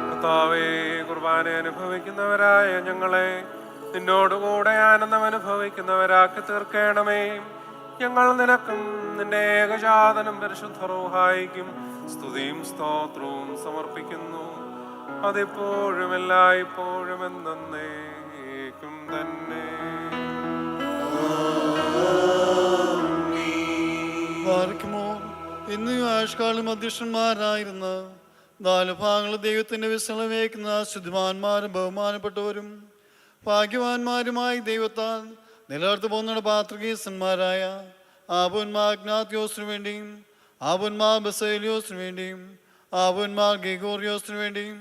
കർത്താവേ, കുർബാന അനുഭവിക്കുന്നവരായ ഞങ്ങളെ നിന്നോടുകൂടെ ആനന്ദം അനുഭവിക്കുന്നവരാക്കി തീർക്കണമേ. ഞങ്ങൾ നിനക്കും നിന്റെ ഏകജാതനും പരിശുദ്ധ റൂഹായിക്കും സ്തുതിയും സ്തോത്രവും സമർപ്പിക്കുന്നു. അതിപ്പോഴും എല്ലായ്പ്പോഴും എന്നേക്കും തന്നെ. ഇന്ന് ആയുഷ്കാലം അധ്യക്ഷന്മാരായിരുന്ന 4 ഭാഗങ്ങൾ ദൈവത്തിന്റെ വിശ്രമമേക്കുന്ന ശുദ്ധിമാന്മാരും ബഹുമാനപ്പെട്ടവരും ഭാഗ്യവാന്മാരുമായി ദൈവത്താൽ നിലനിർത്തി പോകുന്ന പാത്രികീസന്മാരായ ആബുന്മാർ ഇഗ്നാത്യോസിനു വേണ്ടിയും ആബുന്മാർ ബസേലിയോസിനു വേണ്ടിയും ആബുന്മാർ ഗെഗോറിയോസിനു വേണ്ടിയും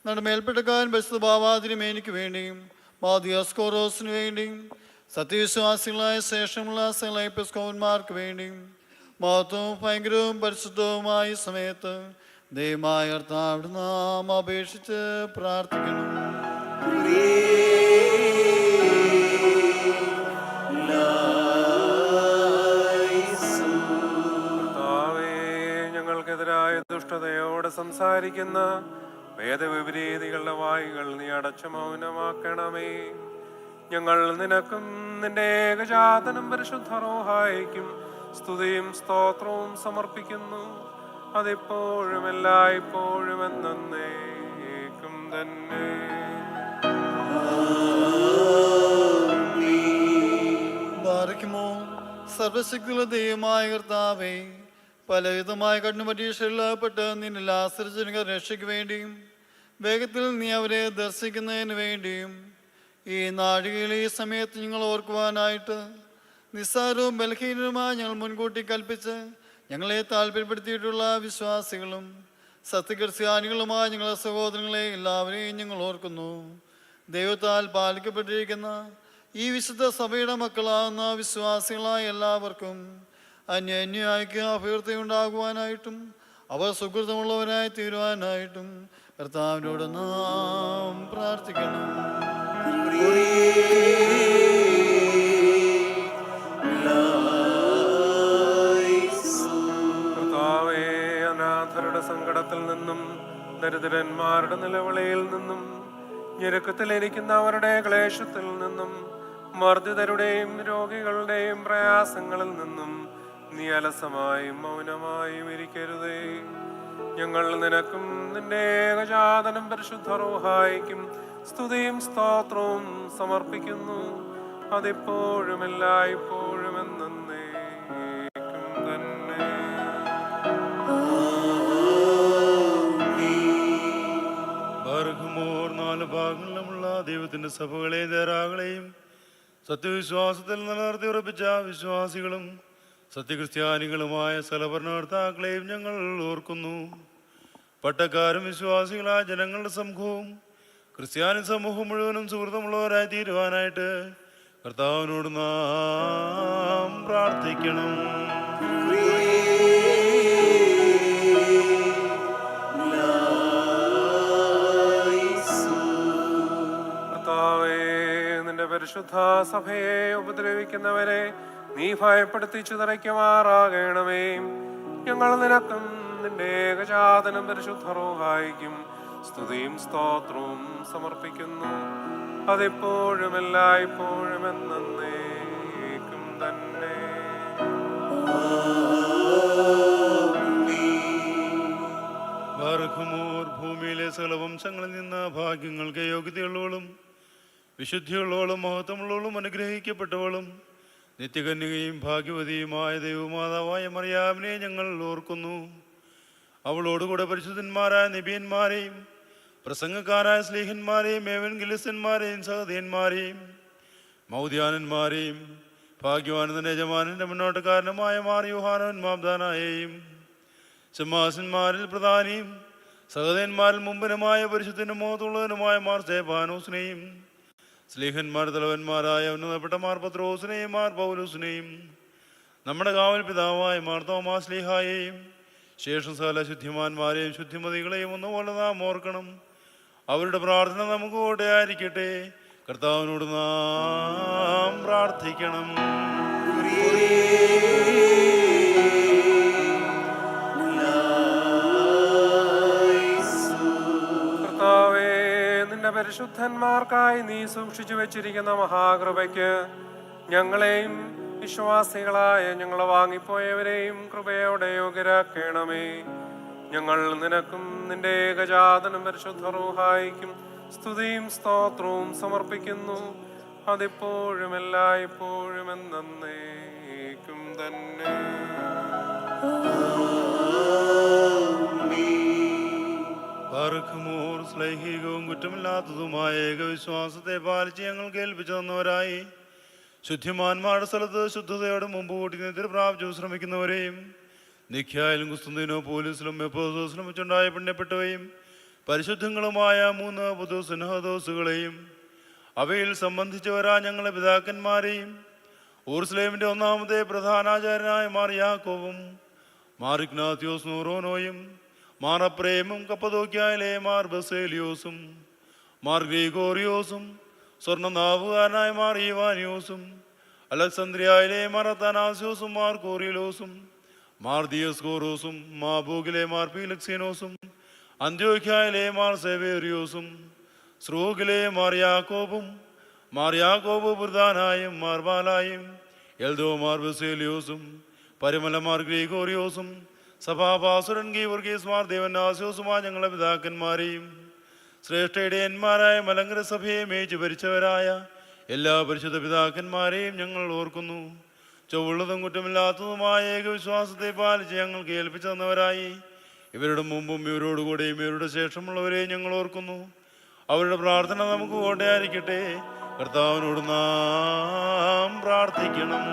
നമ്മുടെ മേൽപ്പെട്ടക്കാരൻ ബസ് ബാവാതിരിമേനിക്ക് വേണ്ടിയും മാദിയോസ്കോറോസിനു വേണ്ടിയും സത്യവിശ്വാസികളായ ശേഷമുള്ള സകല എപ്പിസ്കോപ്പന്മാർക്ക് വേണ്ടിയും മഹത്വവും ഭയങ്കരവും പരിശുദ്ധവുമായ സമയത്ത് ദൈവമായ കർത്താവിന്റെ നാം അപേക്ഷിച്ച് പ്രാർത്ഥിക്കണം. ഞങ്ങൾക്കെതിരായ ദുഷ്ടതയോടെ സംസാരിക്കുന്ന വേദവിപരീതികളുടെ വായുകൾ നീ അടച്ചു മൗനമാക്കണമേ. ഞങ്ങൾ നിനക്കും നിന്റെ ഏകജാതനും പരിശുദ്ധ റൂഹായിക്കും സ്തുതിയും സ്തോത്രവും സമർപ്പിക്കുന്നു. അതിപ്പോഴും എല്ലായ്പ്പോഴും എന്നേക്കും തന്നെ. സർവശക്തിയുള്ള ദൈവമായ കർത്താവേ, പലവിധമായ കണ്ണുപരീക്ഷയിൽപ്പെട്ട് നിന്നിൽ ആശ്രയിച്ച രക്ഷയ്ക്ക് വേണ്ടിയും വേഗത്തിൽ നീ അവരെ ദർശിക്കുന്നതിന് വേണ്ടിയും ഈ നാഴികയിൽ ഈ സമയത്ത് ഞങ്ങൾ ഓർക്കുവാനായിട്ട് നിസ്സാരവും ബലഹീനവുമായി ഞങ്ങൾ മുൻകൂട്ടി കൽപ്പിച്ച് ഞങ്ങളെ താല്പര്യപ്പെടുത്തിയിട്ടുള്ള വിശ്വാസികളും സത്യക്രിസ്ത്യാനികളുമായ ഞങ്ങളുടെ സഹോദരങ്ങളെ എല്ലാവരെയും ഞങ്ങൾ ഓർക്കുന്നു. ദൈവത്താൽ പാലിക്കപ്പെട്ടിരിക്കുന്ന ഈ വിശുദ്ധ സഭയുടെ മക്കളാകുന്ന വിശ്വാസികളായ എല്ലാവർക്കും അന്യോന്യയ്ക്ക് അഭ്യർത്ഥയുണ്ടാകുവാനായിട്ടും അവർ സുഹൃത്തമുള്ളവരായി തീരുവാനായിട്ടും കർത്താവിനോട് നാം പ്രാർത്ഥിക്കണം. കർത്താവേ, അനാഥരുടെ സങ്കടത്തിൽ നിന്നും ദരിദ്രന്മാരുടെ നിലവിളിയിൽ നിന്നും ഞെരുക്കത്തിലിരിക്കുന്നവരുടെ ക്ലേശത്തിൽ നിന്നും മർദ്ദിതരുടെയും രോഗികളുടെയും പ്രയാസങ്ങളിൽ നിന്നും നീ അലസമായും മൗനമായും ഇരിക്കരുതേ. ഞങ്ങൾ നിനക്കും നിന്റെ ഏകജാതനും പരിശുദ്ധ റൂഹായിക്കും സ്തുതിയും സ്തോത്രവും സമർപ്പിക്കുന്നു. അതിപ്പോഴും എല്ലായ്പ്പോഴും എന്നേക്കും തന്നെ. ബർഗ്മോർ 4 ഭാഗങ്ങളിലുമുള്ള ദൈവത്തിന്റെ സഭകളെയും ദേറാകളെയും സത്യവിശ്വാസത്തിൽ നിലനിർത്തി ഉറപ്പിച്ച വിശ്വാസികളും സത്യക്രിസ്ത്യാനികളുമായ സലഭരണകർത്താക്കളെയും ഞങ്ങൾ ഓർക്കുന്നു. പട്ടക്കാരും വിശ്വാസികളായ ജനങ്ങളുടെ സമൂഹവും ക്രിസ്ത്യാനി സമൂഹം മുഴുവനും സുഹൃത്തുമുള്ളവരായി തീരുവാനായിട്ട് കർത്താവിനോട് നാം പ്രാർത്ഥിക്കണം. കർത്താവേ, നിന്റെ പരിശുദ്ധ സഭയെ ഉപദ്രവിക്കുന്നവരെ നീ ഭയപ്പെടുത്തി ചിതറിക്കുമാറാകണമേ. ഞങ്ങൾ നിനക്കും നിന്റെ ഏകജാതനും പരിശുദ്ധ റൂഹായിക്കും സ്തുതിയും സ്തോത്രവും സമർപ്പിക്കുന്നു. അതിപ്പോഴും എല്ലായ്പ്പോഴും എന്നേക്കും തന്നെ. ബർഗ്മോർ ഭൂമിയിലെ സകല വംശങ്ങളിൽ നിന്ന് ഭാഗ്യങ്ങൾക്ക് യോഗ്യതയുള്ളവളും വിശുദ്ധിയുള്ളവളും മഹത്വമുള്ളവളും അനുഗ്രഹിക്കപ്പെട്ടവളും നിത്യകന്യകയും ഭാഗ്യവതിയുമായ ദൈവമാതാവായ മറിയാമിനെ ഞങ്ങൾ ഓർക്കുന്നു. അവളോടുകൂടെ പരിശുദ്ധന്മാരായ നബിയന്മാരെയും പ്രസംഗക്കാരായ സ്ലീഹന്മാരെയും ഏവൻഗലിസ്തന്മാരെയും സഹോദയന്മാരെയും മൗദ്യാനന്മാരെയും ഭാഗ്യവാനന്ദന്റെ യജമാനന്റെ മുന്നോട്ടക്കാരനുമായ മാർ യോഹാനോൻ മാബ്ദാനായെയും ശമാസന്മാരിൽ പ്രധാനിയും സഹോദയന്മാരിൽ മുമ്പനുമായ പരിശുദ്ധനും മോഹത്തുള്ളവനുമായ മാർ സ്തേഫാനോസിനെയും സ്ലീഹന്മാർ തലവന്മാരായ ഉന്നതപ്പെട്ട മാർ പത്രോസിനെയും മാർ പൗലോസിനെയും നമ്മുടെ കാവൽ പിതാവായ മാർ തോമാസ് ലീഹായെയും ശേഷം സകല ശുദ്ധിമാന്മാരെയും ശുദ്ധിമതികളെയും ഒന്നുപോലെ നാം ഓർക്കണം. അവരുടെ പ്രാർത്ഥന നമുക്ക് കൂടെയായിരിക്കട്ടെ. കർത്താവിനോട് നാം പ്രാർത്ഥിക്കണം. കർത്താവേ, നിന്റെ പരിശുദ്ധന്മാർക്കായി നീ സൂക്ഷിച്ചു വെച്ചിരിക്കുന്ന മഹാകൃപയ്ക്ക് ഞങ്ങളെയും വിശ്വാസികളായ ഞങ്ങളെ വാങ്ങിപ്പോയവരെയും കൃപയോടെ യോഗ്യരാക്കണമേ. ഞങ്ങൾ നിനക്കും നിന്റെ ഏകജാതനും പരിശുദ്ധ റൂഹായിക്കും സ്തുതിയും സ്തോത്രവും സമർപ്പിക്കുന്നു. അതിപ്പോഴും എല്ലായ്പ്പോഴും എന്നേക്കും തന്നെ. ബാറഖ്മോർ ശ്ലൈഹികവും കുറ്റമില്ലാത്തതുമായ ഏകവിശ്വാസത്തെ പാലിച്ച് ഞങ്ങൾ കേൾപ്പിച്ചു തന്നവരായി ശുദ്ധിമാന്മാരുടെ സ്ഥലത്ത് ശുദ്ധതയോടെ മുമ്പ് കൂട്ടി നിദ്ര പ്രാപിച്ചു ശ്രമിക്കുന്നവരെയും നിഖ്യായാലും കുസ്തുന്തിനോ പോലീസിലും എപ്പോസിലും വെച്ചുണ്ടായ പുണ്യപ്പെട്ടവയും പരിശുദ്ധങ്ങളുമായ 3 പുതുസ്നഹദോസുകളെയും അവയിൽ സംബന്ധിച്ചവരാ ഞങ്ങളെ പിതാക്കന്മാരെയും ഊർസ്ലേമിന്റെ ഒന്നാമത്തെ പ്രധാനാചാര്യനായ മാർ യാക്കോബും മാർ ഇഗ്നാത്യോസ് നൂറോനോയും മാർ അപ്രേമും കപ്പദോക്യായിലെ മാർ ബസേലിയോസും മാർ ഗ്രിഗോറിയോസും സ്വർണ്ണനാവുകാരനായ മാർ ഈവാനിയോസും അലക്സന്ദ്രിയയിലെ മാർ അത്താനാസ്യോസും മാർ കോറിയലോസും മാർ ദിയസ്കോറോസും മാബൂഗിലെ മാർ പീലക്സീനോസും അന്ത്യോഖ്യയിലെ മാർ സെവേറിയോസും സ്രൂഗിലെ മാർ യാക്കോബ് പ്രധാനായും മാർ ബാലായും എൽദോ മാർ ബസേലിയോസും പരിമല മാർ ഗ്രിഗോറിയോസും സഭാപാസുരൻ ഗീവർഗീസ് മാർ ദേവനാസ്യോസുമായ ഞങ്ങളെ പിതാക്കന്മാരെയും ശ്രേഷ്ഠയിടയന്മാരായ മലങ്കര സഭയെ മേച്ചു ഭരിച്ചവരായ എല്ലാ പരിശുദ്ധ പിതാക്കന്മാരെയും ഞങ്ങൾ ഓർക്കുന്നു. ചൊവ്വുള്ളതും കുറ്റമില്ലാത്തതുമായ ഏകവിശ്വാസത്തെ പാലിച്ച് ഞങ്ങൾ കേൾപ്പിച്ചു തന്നവരായി ഇവരുടെ മുമ്പും ഇവരോടുകൂടെയും ഇവരുടെ ശേഷമുള്ളവരെയും ഞങ്ങൾ ഓർക്കുന്നു. അവരുടെ പ്രാർത്ഥന നമുക്ക് കോട്ടയായിരിക്കട്ടെ. കർത്താവിനോട് നാം പ്രാർത്ഥിക്കണം.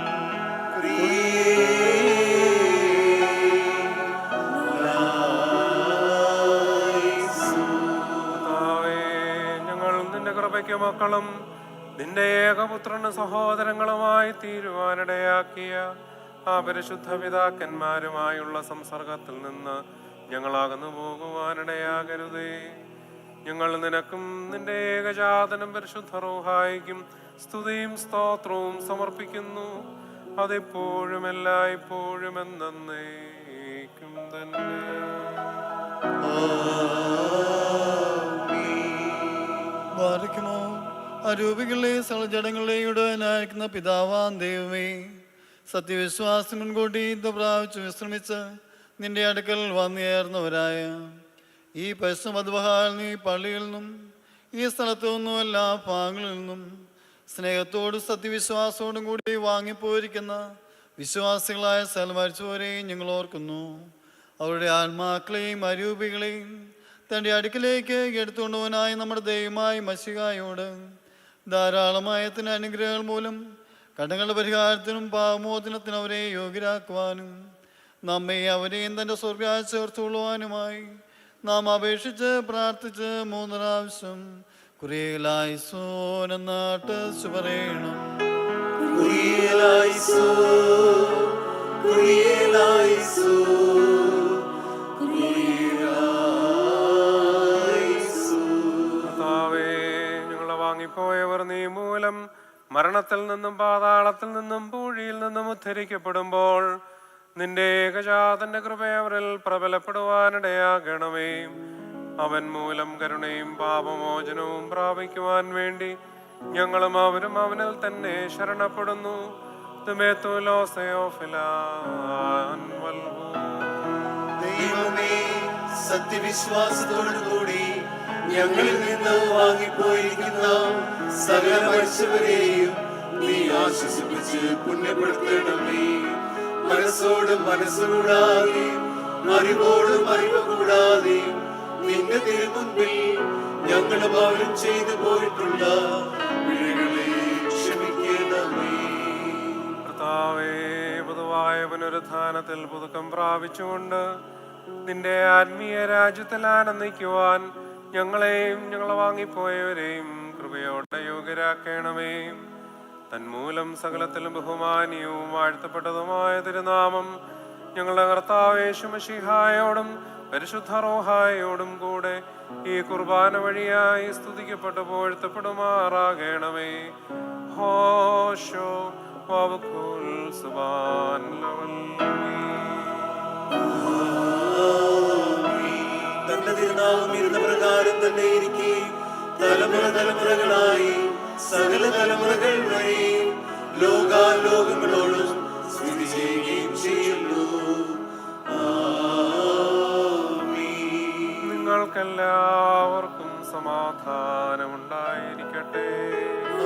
കൃപയ്ക്ക് മക്കളും നിന്റെ ഏകപുത്രന് സഹോദരങ്ങളുമായി തീരുവാനിടയാക്കിയ ആ പരിശുദ്ധ പിതാക്കന്മാരുമായുള്ള സംസർഗത്തിൽ നിന്ന് ഞങ്ങളകന്നു പോകുവാനിടയാകരുതേ. ഞങ്ങൾ നിനക്കും നിന്റെ ഏകജാതനും പരിശുദ്ധ റൂഹായിക്കും സ്തുതിയും സ്തോത്രവും സമർപ്പിക്കുന്നു. അതെപ്പോഴും എല്ലായ്പ്പോഴും എന്നേക്കും തന്നെ. ബാധിക്കുമോ അരൂപികളെ സകലജടങ്ങളെ ഉടനായിരിക്കുന്ന പിതാവാൻ ദൈവമേ, സത്യവിശ്വാസം മുൻകൂട്ടി ഇത് പ്രാപിച്ചു വിശ്രമിച്ച് നിന്റെ അടുക്കൽ വന്നുയർന്നവരായ ഈ പശുമദ്വഹാൽ നീ പള്ളിയിൽ നിന്നും ഈ സ്ഥലത്തു നിന്നും എല്ലാ ഭാഗങ്ങളിൽ നിന്നും സ്നേഹത്തോടും സത്യവിശ്വാസത്തോടും കൂടി വാങ്ങിപ്പോയിരിക്കുന്ന വിശ്വാസികളായ സൽമരിച്ചവരെയും ഞങ്ങൾ ഓർക്കുന്നു. അവരുടെ ആത്മാക്കളെയും അരൂപികളെയും തൻ്റെ അടുക്കിലേക്ക് എടുത്തുകൊണ്ടുപോകാനായി നമ്മുടെ ദൈവമായ മശിഹായോട് ധാരാളമായത്തിന് അനുഗ്രഹങ്ങൾ മൂലം കടങ്ങളുടെ പരിഹാരത്തിനും പാപമോചനത്തിനും അവരെ യോഗ്യരാക്കുവാനും നമ്മെ അവരെയും തൻ്റെ സ്വർഗ്ഗത്തിൽ ചേർത്തുകൊള്ളുവാനുമായി നാം അപേക്ഷിച്ച് പ്രാർത്ഥിച്ച് 3 പ്രാവശ്യം കുരിയലായിസോൻ എന്നാട്ട് പറയണം. പോയവർ നീ മൂലം മരണത്തിൽ നിന്നും പാതാളത്തിൽ നിന്നും പൂഴിയിൽ നിന്നും ഉദ്ധരിക്കപ്പെടുമ്പോൾ നിന്റെ ഏകജാതന്റെ കൃപ അവരിൽ പ്രബലപ്പെടുവാനിടയാകണമേ. അവൻ മൂലം കരുണയും പാപമോചനവും പ്രാപിക്കുവാൻ വേണ്ടി ഞങ്ങളും അവരും അവനിൽ തന്നെ ശരണപ്പെടുന്നു. ദൈവമേ, സത്യവിശ്വാസത്തോടുകൂടി ഞങ്ങളിൽ നിന്ന് വാങ്ങിപ്പോയിരിക്കുന്ന സകല മരിച്ചവരെയും നീ ആശ്വസിപ്പിച്ച് പുണ്യപ്പെടുത്തണമേ. മനസ്സോടും മനസ്സുകൂടാതെ അറിവോടും അറിവ് കൂടാതെ നിന്റെ തിരുമുൻപിൽ ഞങ്ങളും അവരും ചെയ്തു പോയിട്ടുള്ള പിഴകളെ ക്ഷമിക്കണമേ. കർത്താവേ, പൊതുവായ പുനരുത്ഥാനത്തിൽ പുതുക്കം പ്രാപിച്ചുകൊണ്ട് നിന്റെ ആത്മീയ രാജ്യത്തിൽ ആനന്ദിക്കുവാൻ ഞങ്ങളെയും ഞങ്ങളെ വാങ്ങിപ്പോയവരെയും കൃപയോടെ യോഗ്യരാക്കണമേ. തന്മൂലം സകലത്തിലും ബഹുമാനീയവും വാഴ്ത്തപ്പെട്ടതുമായ തിരുനാമം ഞങ്ങളുടെ കർത്താവ് യേശു മശീഹായോടും പരിശുദ്ധ റൂഹായോടും കൂടെ ഈ കുർബാന വഴിയായി സ്തുതിക്കപ്പെട്ടു പോഴ്ത്തപ്പെടുമാറാകണമേ. ഹോശോ വവകുൽ സുബാൻ ലവൽ. തന്റെ തിരുനാമം ഇരുന്ന പ്രകാരം തന്നെ ഇരിക്കുകയും തലമുറ തലമുറകളായി സകല തലമുറകൾ വഴി ലോകാലോകങ്ങളോടും സ്തുതി ചെയ്യുകയും ചെയ്യുന്നു. ആമീൻ. നിങ്ങൾക്കെല്ലാവർക്കും സമാധാനമുണ്ടായിരിക്കട്ടെ.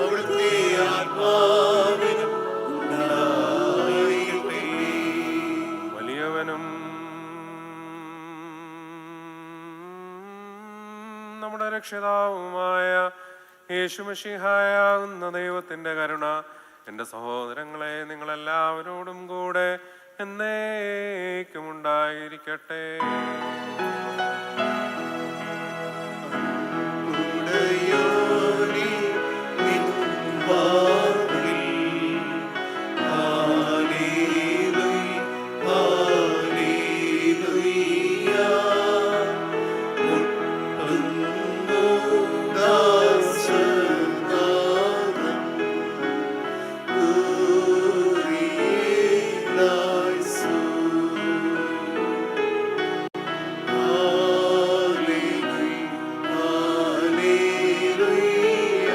അവിടുത്തെ ആത്മാവിനും ഉണ്ടായിരിക്കട്ടെ. വലിയവനും നമ്മുടെ രക്ഷിതാവുമായ യേശുമിശിഹായാകുന്ന ദൈവത്തിന്റെ കരുണ എൻ്റെ സഹോദരങ്ങളെ നിങ്ങളെല്ലാവരോടും കൂടെ എന്നേക്കും ഉണ്ടായിരിക്കട്ടെ. ഉടയോനേ, നിൻ വാതിൽ ഹല്ലേലൂയ, ഹല്ലേലൂയ. മുട്ടുന്നു ദാസനാദം, ഊരിലായിസു. Hallelujah, hallelujah.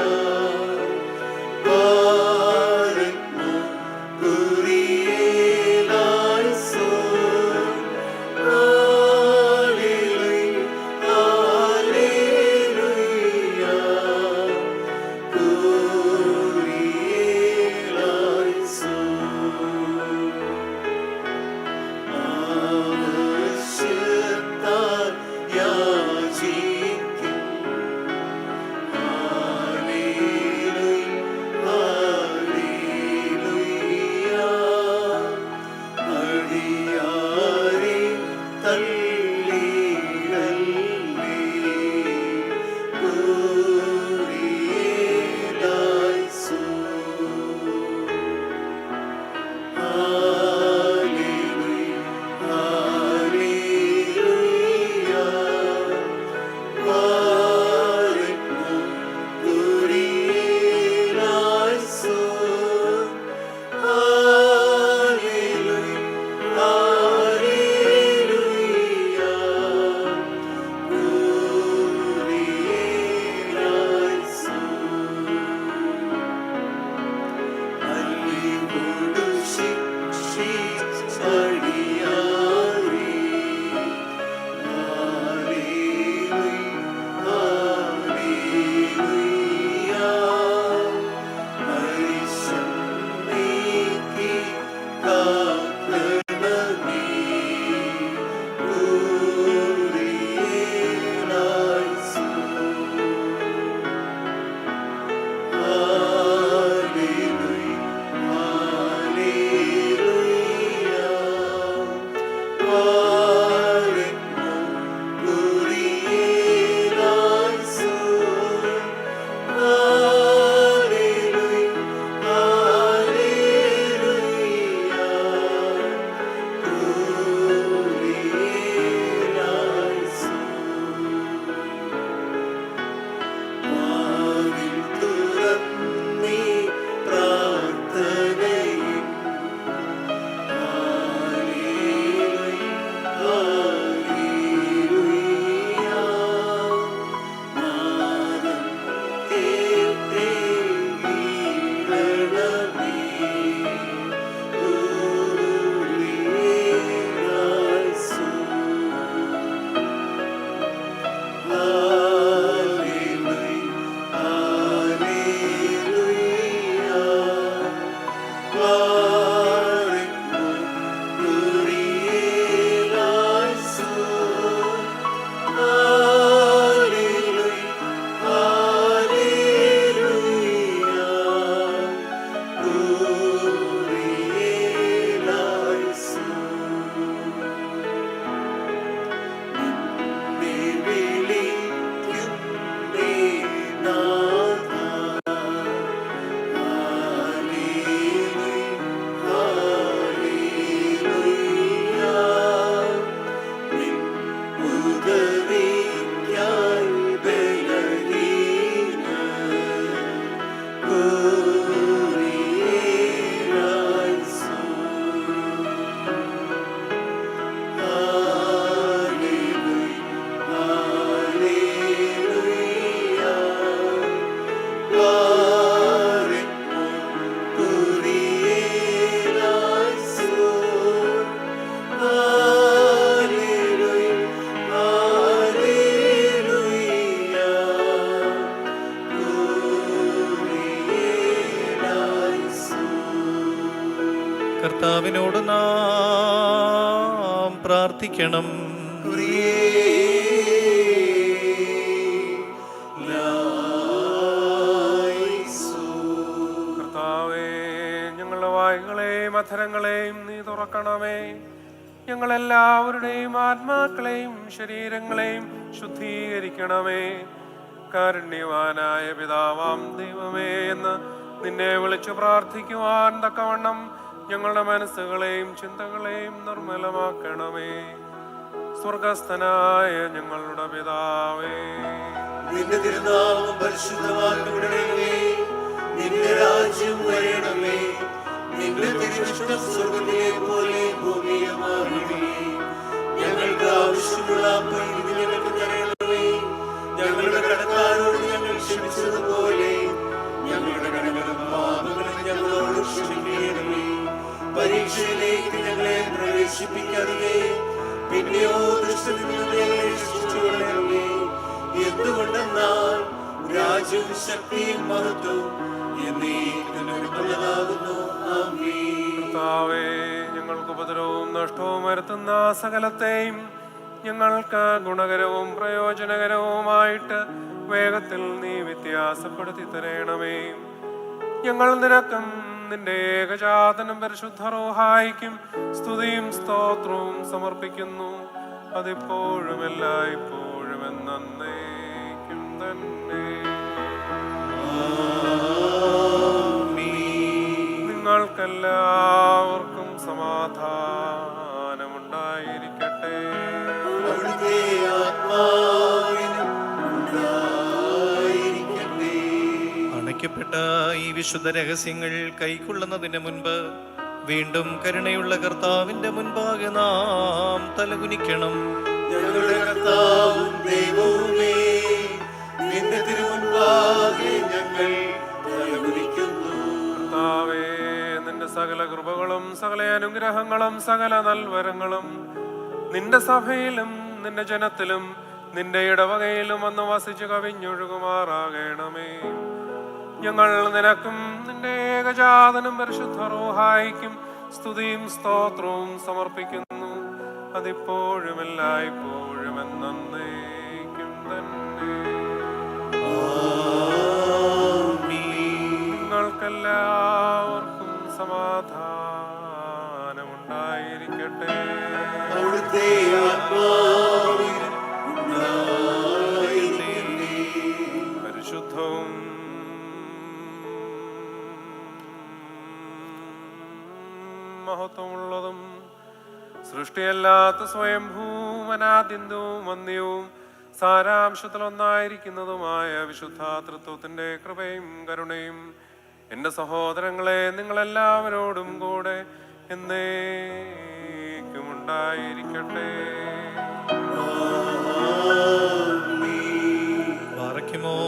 പ്രാർത്ഥിക്കണം. കർത്താവേ, ഞങ്ങളുടെ വായുകളെയും അധരങ്ങളെയും നീ തുറക്കണമേ. ഞങ്ങളെല്ലാവരുടെയും ആത്മാക്കളെയും ശരീരങ്ങളെയും ശുദ്ധീകരിക്കണമേ. കാരുണ്യവാനായ പിതാവാം ദൈവമേ എന്ന് നിന്നെ വിളിച്ചു പ്രാർത്ഥിക്കുവാൻ തക്കവണ്ണം ഞങ്ങളുടെ മനസ്സുകളെയും ചിന്തകളെയും നിർമ്മലമാക്കണമേ. സ്വർഗസ്ഥനായ ഞങ്ങളുടെ പിതാവേ, നിന്റെ തിരുനാമം പരിശുദ്ധമാക്കപ്പെടണമേ. നിന്റെ രാജ്യം വരണമേ. നിന്റെ തിരുവിഷ്ടം സ്വർഗ്ഗത്തിലെ പോലെ ഭൂമിയിലുമാകണമേ. ഞങ്ങൾക്ക് ആവശ്യമുള്ള അപ്പോൾ ഇത് ഞങ്ങൾക്ക് തരണമേ. ഞങ്ങളുടെ കടക്കാരോട് ഞങ്ങൾ ക്ഷമിച്ചതുപോലെ ഞങ്ങളുടെ കടങ്ങളും പാപങ്ങളും ഞങ്ങളോട് ക്ഷമിക്കണമേ. പരീക്ഷയിലേക്ക് ഞങ്ങളെ പ്രവേശിപ്പിക്കാതെ പിന്നെയോ ദുഷ്ടനിൽ നിന്ന് ഞങ്ങളെ രക്ഷിച്ചുകൊള്ളണമേ. എന്തുകൊണ്ടെന്നാൽ രാജ്യവും ശക്തിയും മഹത്വവും എന്നേക്കുമുള്ളതാകുന്നു. ആമേൻ. കർത്താവേ, ഞങ്ങൾക്ക് ഉപദ്രവവും നഷ്ടവും വരുത്തുന്ന സകലത്തെയും ഞങ്ങൾക്ക് ഗുണകരവും പ്രയോജനകരവുമായിട്ട് വേഗത്തിൽ നീ വ്യത്യാസപ്പെടുത്തി തരണമേ. ഞങ്ങൾ നിനക്കും നിന്റെ ഏകജാതനും പരിശുദ്ധ റൂഹായിക്കും സ്തുതിയും സ്തോത്രവും സമർപ്പിക്കുന്നു. അതിപ്പോഴും എല്ലായ്പ്പോഴും എന്നേക്കും തന്നെ. നിങ്ങൾക്കെല്ലാവർക്കും സമാധാനമുണ്ടായിരിക്കട്ടെ. അവിടുത്തെ ആത്മാവിനും ഉണ്ടായിരിക്കട്ടെ. അണയ്ക്കപ്പെട്ട ഈ വിശുദ്ധ രഹസ്യങ്ങൾ കൈക്കൊള്ളുന്നതിന് മുൻപ് വീണ്ടും കരുണയുള്ള കർത്താവിന്റെ മുൻപാകെ നാം തലകുനിക്കണം. ഞങ്ങളുടെ കർത്താവും ദൈവവുമേ, നിന്റെ തിരുമുൻപാകെ ഞങ്ങൾ തലകുനിക്കുന്നു. കർത്താവേ, നിന്റെ സകല കൃപകളും സകല അനുഗ്രഹങ്ങളും സകല നൽവരങ്ങളും നിന്റെ സഭയിലും നിന്റെ ജനത്തിലും നിന്റെ ഇടവകയിലും വന്ന് വസിച്ച് കവിഞ്ഞൊഴുകുമാറാകണമേ. ഞങ്ങൾ നിനക്കും നിന്റെ ഏകജാതനും പരിശുദ്ധ റൂഹായിക്കും സ്തുതിയും സ്തോത്രവും സമർപ്പിക്കുന്നു. അതിപ്പോഴും എല്ലായ്പ്പോഴും എന്നേക്കും തന്നെ. നിങ്ങൾക്കെല്ലാവർക്കും സമാധാനമുണ്ടായിരിക്കട്ടെ. അവിടുത്തെ ആത്മാവിനും ഉണ്ടായിരിക്കട്ടെ. പരിശുദ്ധവും മഹത്വമുള്ളതും സൃഷ്ടിയല്ലാത്ത സ്വയംഭൂമനാദ്യന്തവും വന്യവും സാരാംശത്തിലൊന്നായിരിക്കുന്നതുമായ വിശുദ്ധ തൃത്വത്തിന്റെ കൃപയും കരുണയും എൻ്റെ സഹോദരങ്ങളെ നിങ്ങളെല്ലാവരോടും കൂടെ എന്നേക്കും ഉണ്ടായിരിക്കട്ടെ. പാറയ്ക്കുമോ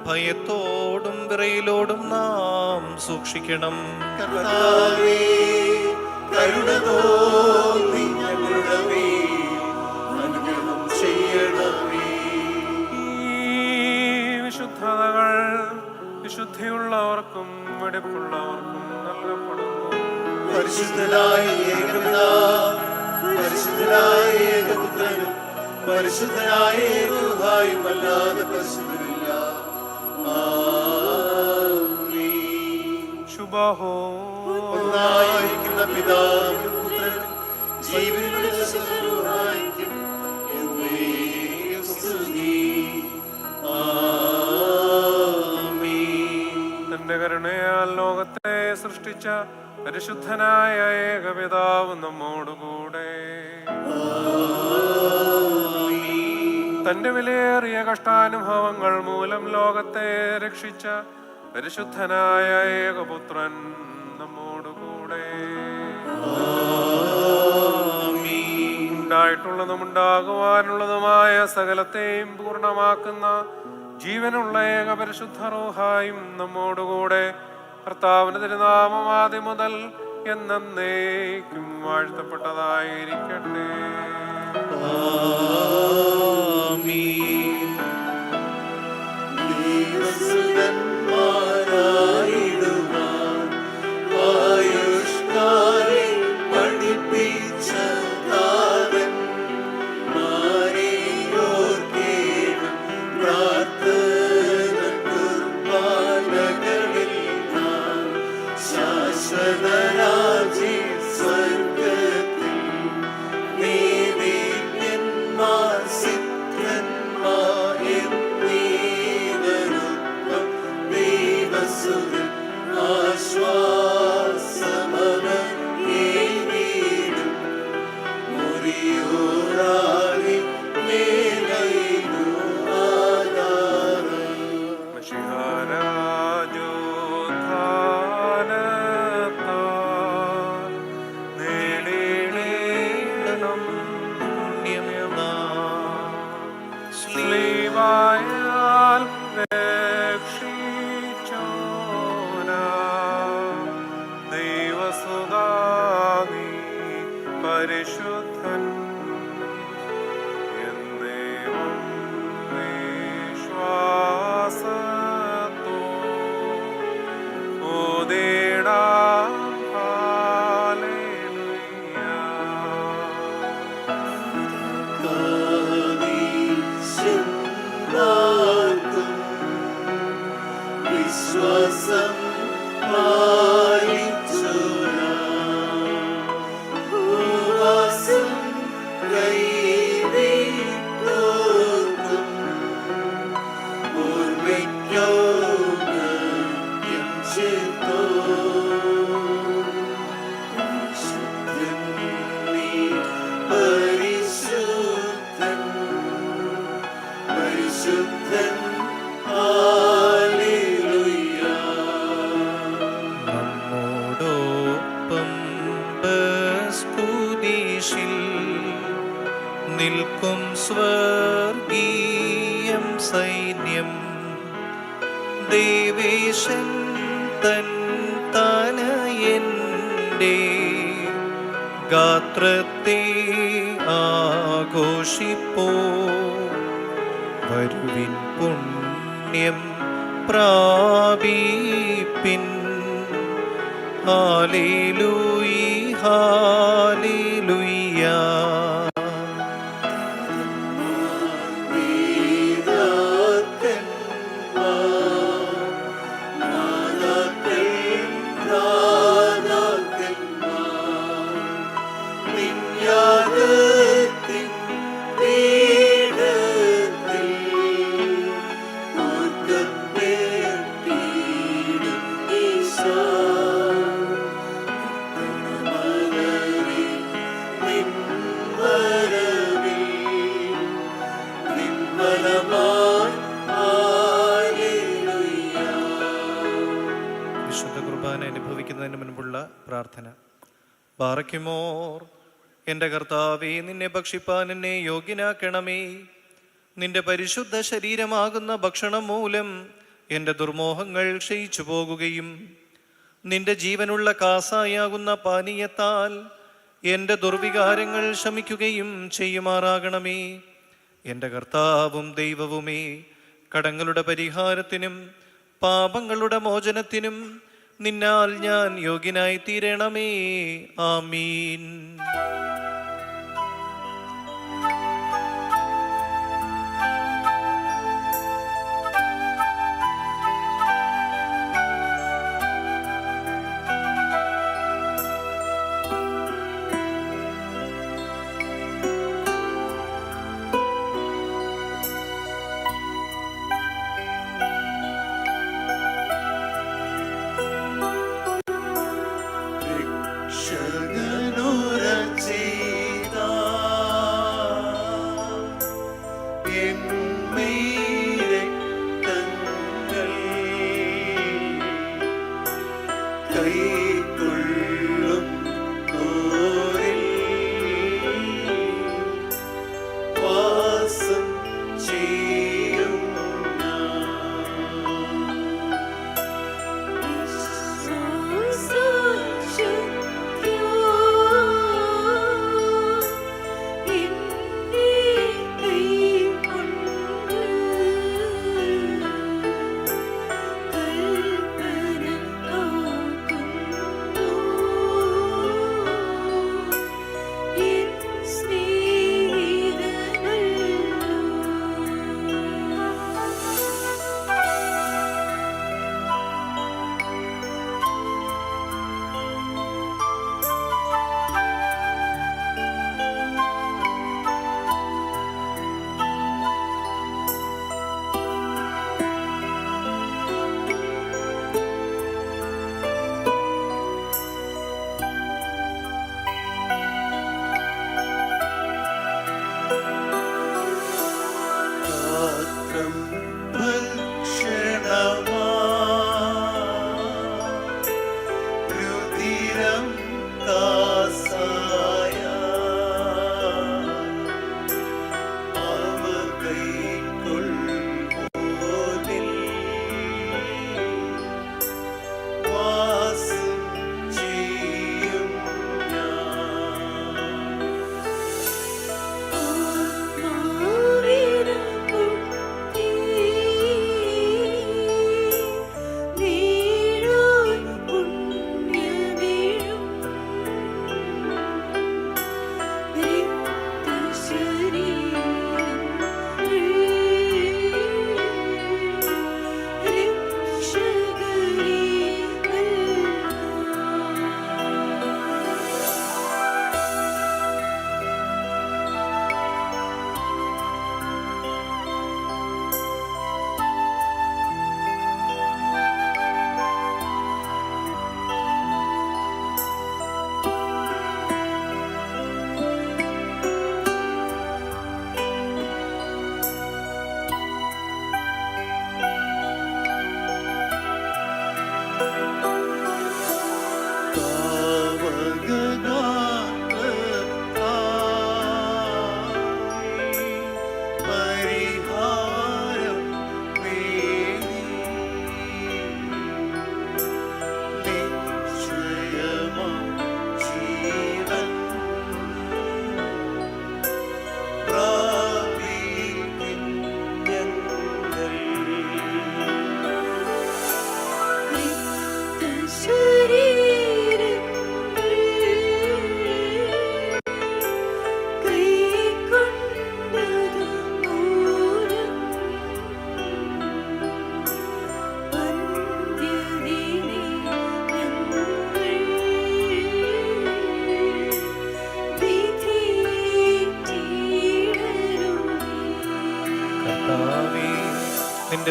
ഭയത്തോടും വിറയിലോടും നാം സൂക്ഷിക്കണം. കർത്താവേ, കരുണ തോന്നി ഞങ്ങളുടെ മേൽ അനുഗ്രഹം ചെയ്യണമേ. ഈ വിശുദ്ധതകൾ വിശുദ്ധിയുള്ളവർക്കും വെടിപ്പുള്ളവർക്കും നൽകപ്പെടുന്നു. പരിശുദ്ധനായ ഏകപിതാവ്, പരിശുദ്ധനായ ഏകപുത്രനും പരിശുദ്ധനായ ഏകരൂഹായും അല്ലാതെ പരിശുദ്ധനില്ല. ആമേൻ. ശുഭഹോ ഒന്നായിരിക്കുന്ന പിതാവിനും പുത്രനും ജീവനുള്ള പരിശുദ്ധരൂഹായിക്കും എന്നേക്കും സ്തുതി. ആമേൻ. തന്റെ കരുണയാൽ ലോകത്തെ സൃഷ്ടിച്ച പരിശുദ്ധനായ ഏകപിതാവ് നമ്മോടുകൂടെ. തന്റെ വിലയേറിയ കഷ്ടാനുഭവങ്ങൾ മൂലം ലോകത്തെ രക്ഷിച്ച പരിശുദ്ധനായ ഏകപുത്രൻ നമ്മോടുകൂടെ. ഉണ്ടായിട്ടുള്ളതും ഉണ്ടാകുവാനുള്ളതുമായ സകലത്തെയും പൂർണ്ണമാക്കുന്ന ജീവനുള്ള ഏക പരിശുദ്ധ റൂഹായും നമ്മോടുകൂടെ. കർത്താവിന്റെ തിരുനാമം ആദ്യം മുതൽ എന്നേക്കും വാഴ്ത്തപ്പെട്ടതായിരിക്കട്ടെ. ആയുഷ്കാലം പഠിപ്പിച്ച പരിശുദ്ധൻ എന്നേവം വിശ്വാസത്തോ ഓതേടാം ഹല്ലേലൂയ. കാതീശന്മാർക്കും വിശ്വാസം ഉപവാസം കൈവിട്ടോർക്കും ഓർമ്മയ്ക്കോഗ്യം ചേർത്തോ പരിശുദ്ധൻ നീ പരിശുദ്ധൻ പരിശുദ്ധൻ ഹല്ലേലൂയ. നമ്മോടൊപ്പം ബസ്കുദീശിൽ നിൽക്കും സ്വർഗീയം സൈന്യം ദേവേശൻ തൻ തനയൻ്റെ ഗാത്രത്തെ ആഘോഷിപ്പോ വരുവിൻ പുണ്യം പ്രാപിപ്പിൻ ഹാലേലൂയ ഹാലേലൂയ. വിശുദ്ധ കുർബാന അനുഭവിക്കുന്നതിന് മുൻപുള്ള പ്രാർത്ഥന. ബാറയ്ക്കുമോർ, എൻ്റെ കർത്താവേ, നിന്നെ ഭക്ഷിപ്പാൻ എന്നെ യോഗ്യനാക്കണമേ. നിന്റെ പരിശുദ്ധ ശരീരമാകുന്ന ഭക്ഷണം മൂലം എൻ്റെ ദുർമോഹങ്ങൾ ക്ഷയിച്ചു പോകുകയും നിന്റെ ജീവനുള്ള കാസായാകുന്ന പാനീയത്താൽ എൻ്റെ ദുർവികാരങ്ങൾ ശമിക്കുകയും ചെയ്യുമാറാകണമേ. എൻ്റെ കർത്താവും ദൈവവുമേ, കടങ്ങളുടെ പരിഹാരത്തിനും പാപങ്ങളുടെ മോചനത്തിനും നിന്നാൽ ഞാൻ യോഗ്യനായി തീരണമേ. ആമീൻ. രക്ഷകനുരചേ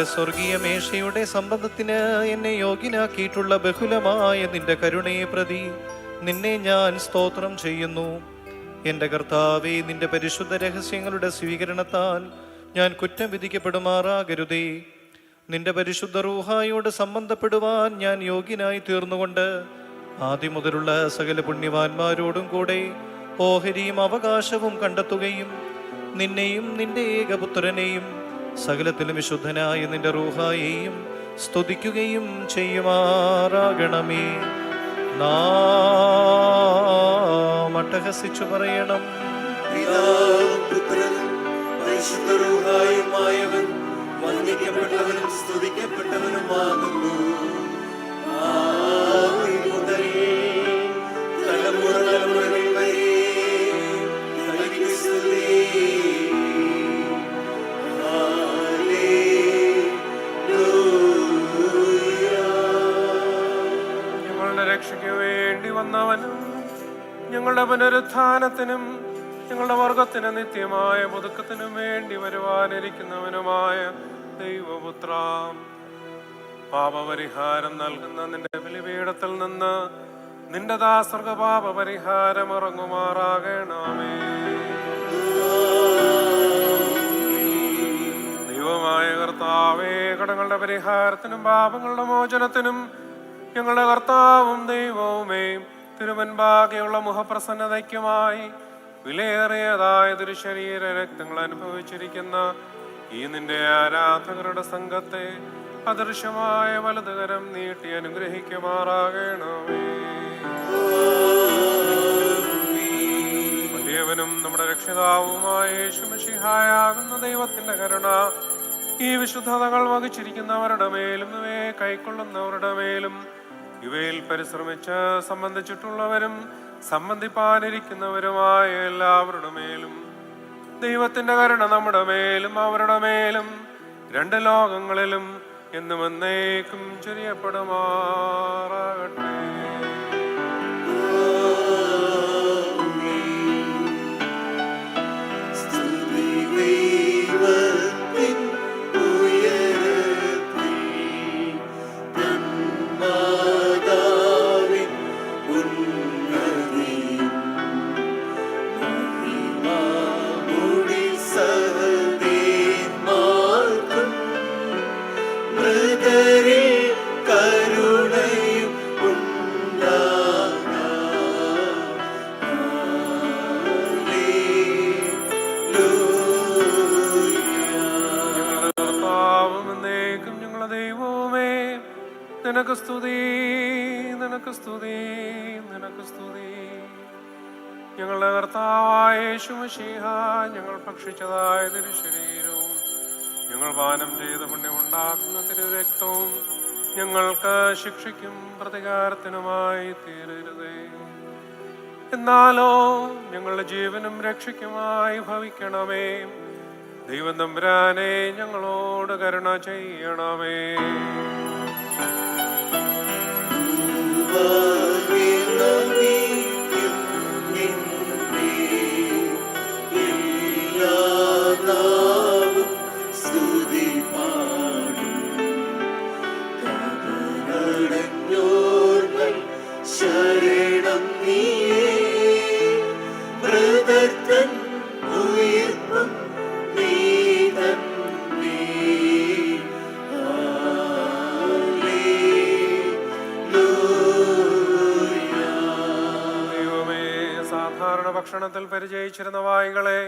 നിന്റെ സ്വർഗീയ മേശയുടെ സംബന്ധത്തിന് എന്നെ യോഗ്യനാക്കിയിട്ടുള്ള ബഹുലമായ നിന്റെ കരുണയെ പ്രതി നിന്നെ ഞാൻ സ്തോത്രം ചെയ്യുന്നു. എൻ്റെ കർത്താവേ, നിന്റെ പരിശുദ്ധ രഹസ്യങ്ങളുടെ സ്വീകരണത്താൽ ഞാൻ കുറ്റം വിധിക്കപ്പെടുമാറാകരുതേ. നിന്റെ പരിശുദ്ധ റൂഹായോട് സംബന്ധപ്പെടുവാൻ ഞാൻ യോഗ്യനായി തീർന്നുകൊണ്ട് ആദ്യം മുതലുള്ള സകല പുണ്യവാന്മാരോടും കൂടെ ഓഹരിയും അവകാശവും കണ്ടെത്തുകയും നിന്നെയും നിന്റെ ഏകപുത്രനെയും സകലത്തിലും വിശുദ്ധനായ നിന്റെ റൂഹായെയും സ്തുതിക്കുകയും ചെയ്യുമാറാകണമേ. നാം അട്ടഹസിച്ചു പറയണം: പിതാവും പുത്രനും പരിശുദ്ധ റൂഹായുമായവൻ വന്ദിക്കപ്പെട്ടവനും സ്തുതിക്കപ്പെട്ടവനുമാകുന്നു. ആദ്യം മുതൽ തലമുറ തലമുറകൾ വരെ തനിക്ക് സ്തുതി. ഞങ്ങളുടെ രക്ഷയ്ക്ക് വേണ്ടി വന്നവനും ഞങ്ങളുടെ പുനരുത്ഥാനത്തിനും ഞങ്ങളുടെ വർഗത്തിന് നിത്യമായ പുതുക്കത്തിനും വേണ്ടി വരുവാനിരിക്കുന്നവനുമായ ദൈവപുത്ര, പാപപരിഹാരം നൽകുന്ന നിന്റെ ബലിപീഠത്തിൽ നിന്ന് നിന്റെ ദാസർക്ക് പാപപരിഹാരം ഇറങ്ങുമാറാകണമേ. ദൈവമായ കർത്താവേ, കടങ്ങളുടെ പരിഹാരത്തിനും പാപങ്ങളുടെ മോചനത്തിനും ഞങ്ങളുടെ കർത്താവും ദൈവവുമേ, തിരുമുൻപാകെയുള്ള മുഖപ്രസന്നതയ്ക്കുമായി വിലയേറിയതായ തിരുശരീര രക്തങ്ങൾ അനുഭവിച്ചിരിക്കുന്ന ഈ നിന്റെ ആരാധകരുടെ സംഘത്തെ അദൃശ്യമായ വലതുകരം നീട്ടി അനുഗ്രഹിക്കുമാറാകണമേ. വലിയവനും നമ്മുടെ രക്ഷിതാവുമായ യേശു മിശിഹായാകുന്ന ദൈവത്തിന്റെ കരുണ ഈ വിശുദ്ധതകൾ വഹിച്ചിരിക്കുന്നവരുടെ മേലും ഇവയെ കൈക്കൊള്ളുന്നവരുടെ മേലും ഇവയിൽ പരിശ്രമിച്ച് സംബന്ധിച്ചിട്ടുള്ളവരും സംബന്ധിപ്പാനിരിക്കുന്നവരുമായ എല്ലാവരുടെ മേലും ദൈവത്തിന്റെ കരുണ നമ്മുടെ മേലും അവരുടെ മേലും രണ്ട് ലോകങ്ങളിലും എന്നും എന്നേക്കും ചൊരിയപ്പെടുമാറാകട്ടെ. നിനക്ക് സ്തുതി, നിനക്ക് സ്തുതി, നിനക്ക് സ്തുതി. ഞങ്ങളുടെ കർത്താവായ യേശു മിശിഹ, ഞങ്ങൾ ഭക്ഷിച്ചതായ തിരുശരീരവും ഞങ്ങൾ പാനം ചെയ്ത പുണ്യമുണ്ടാക്കുന്ന തിരുരക്തവും ഞങ്ങൾക്ക് ശിക്ഷയ്ക്കും പ്രതികാരത്തിനുമായി തീരരുതേ. എന്നാലോ ഞങ്ങളുടെ ജീവനും രക്ഷയ്ക്കുമായി ഭവിക്കണമേ. ദൈവം തമ്പുരാനെ, ഞങ്ങളോട് കരുണ ചെയ്യണമേ. ശരണം നീയേ, മൃതർത്തൻ ഉയിർപ്പും നീ തന്നെ. ദൈവമേ, സാധാരണ ഭക്ഷണത്തിൽ പരിചയിച്ചിരുന്ന വായികളെ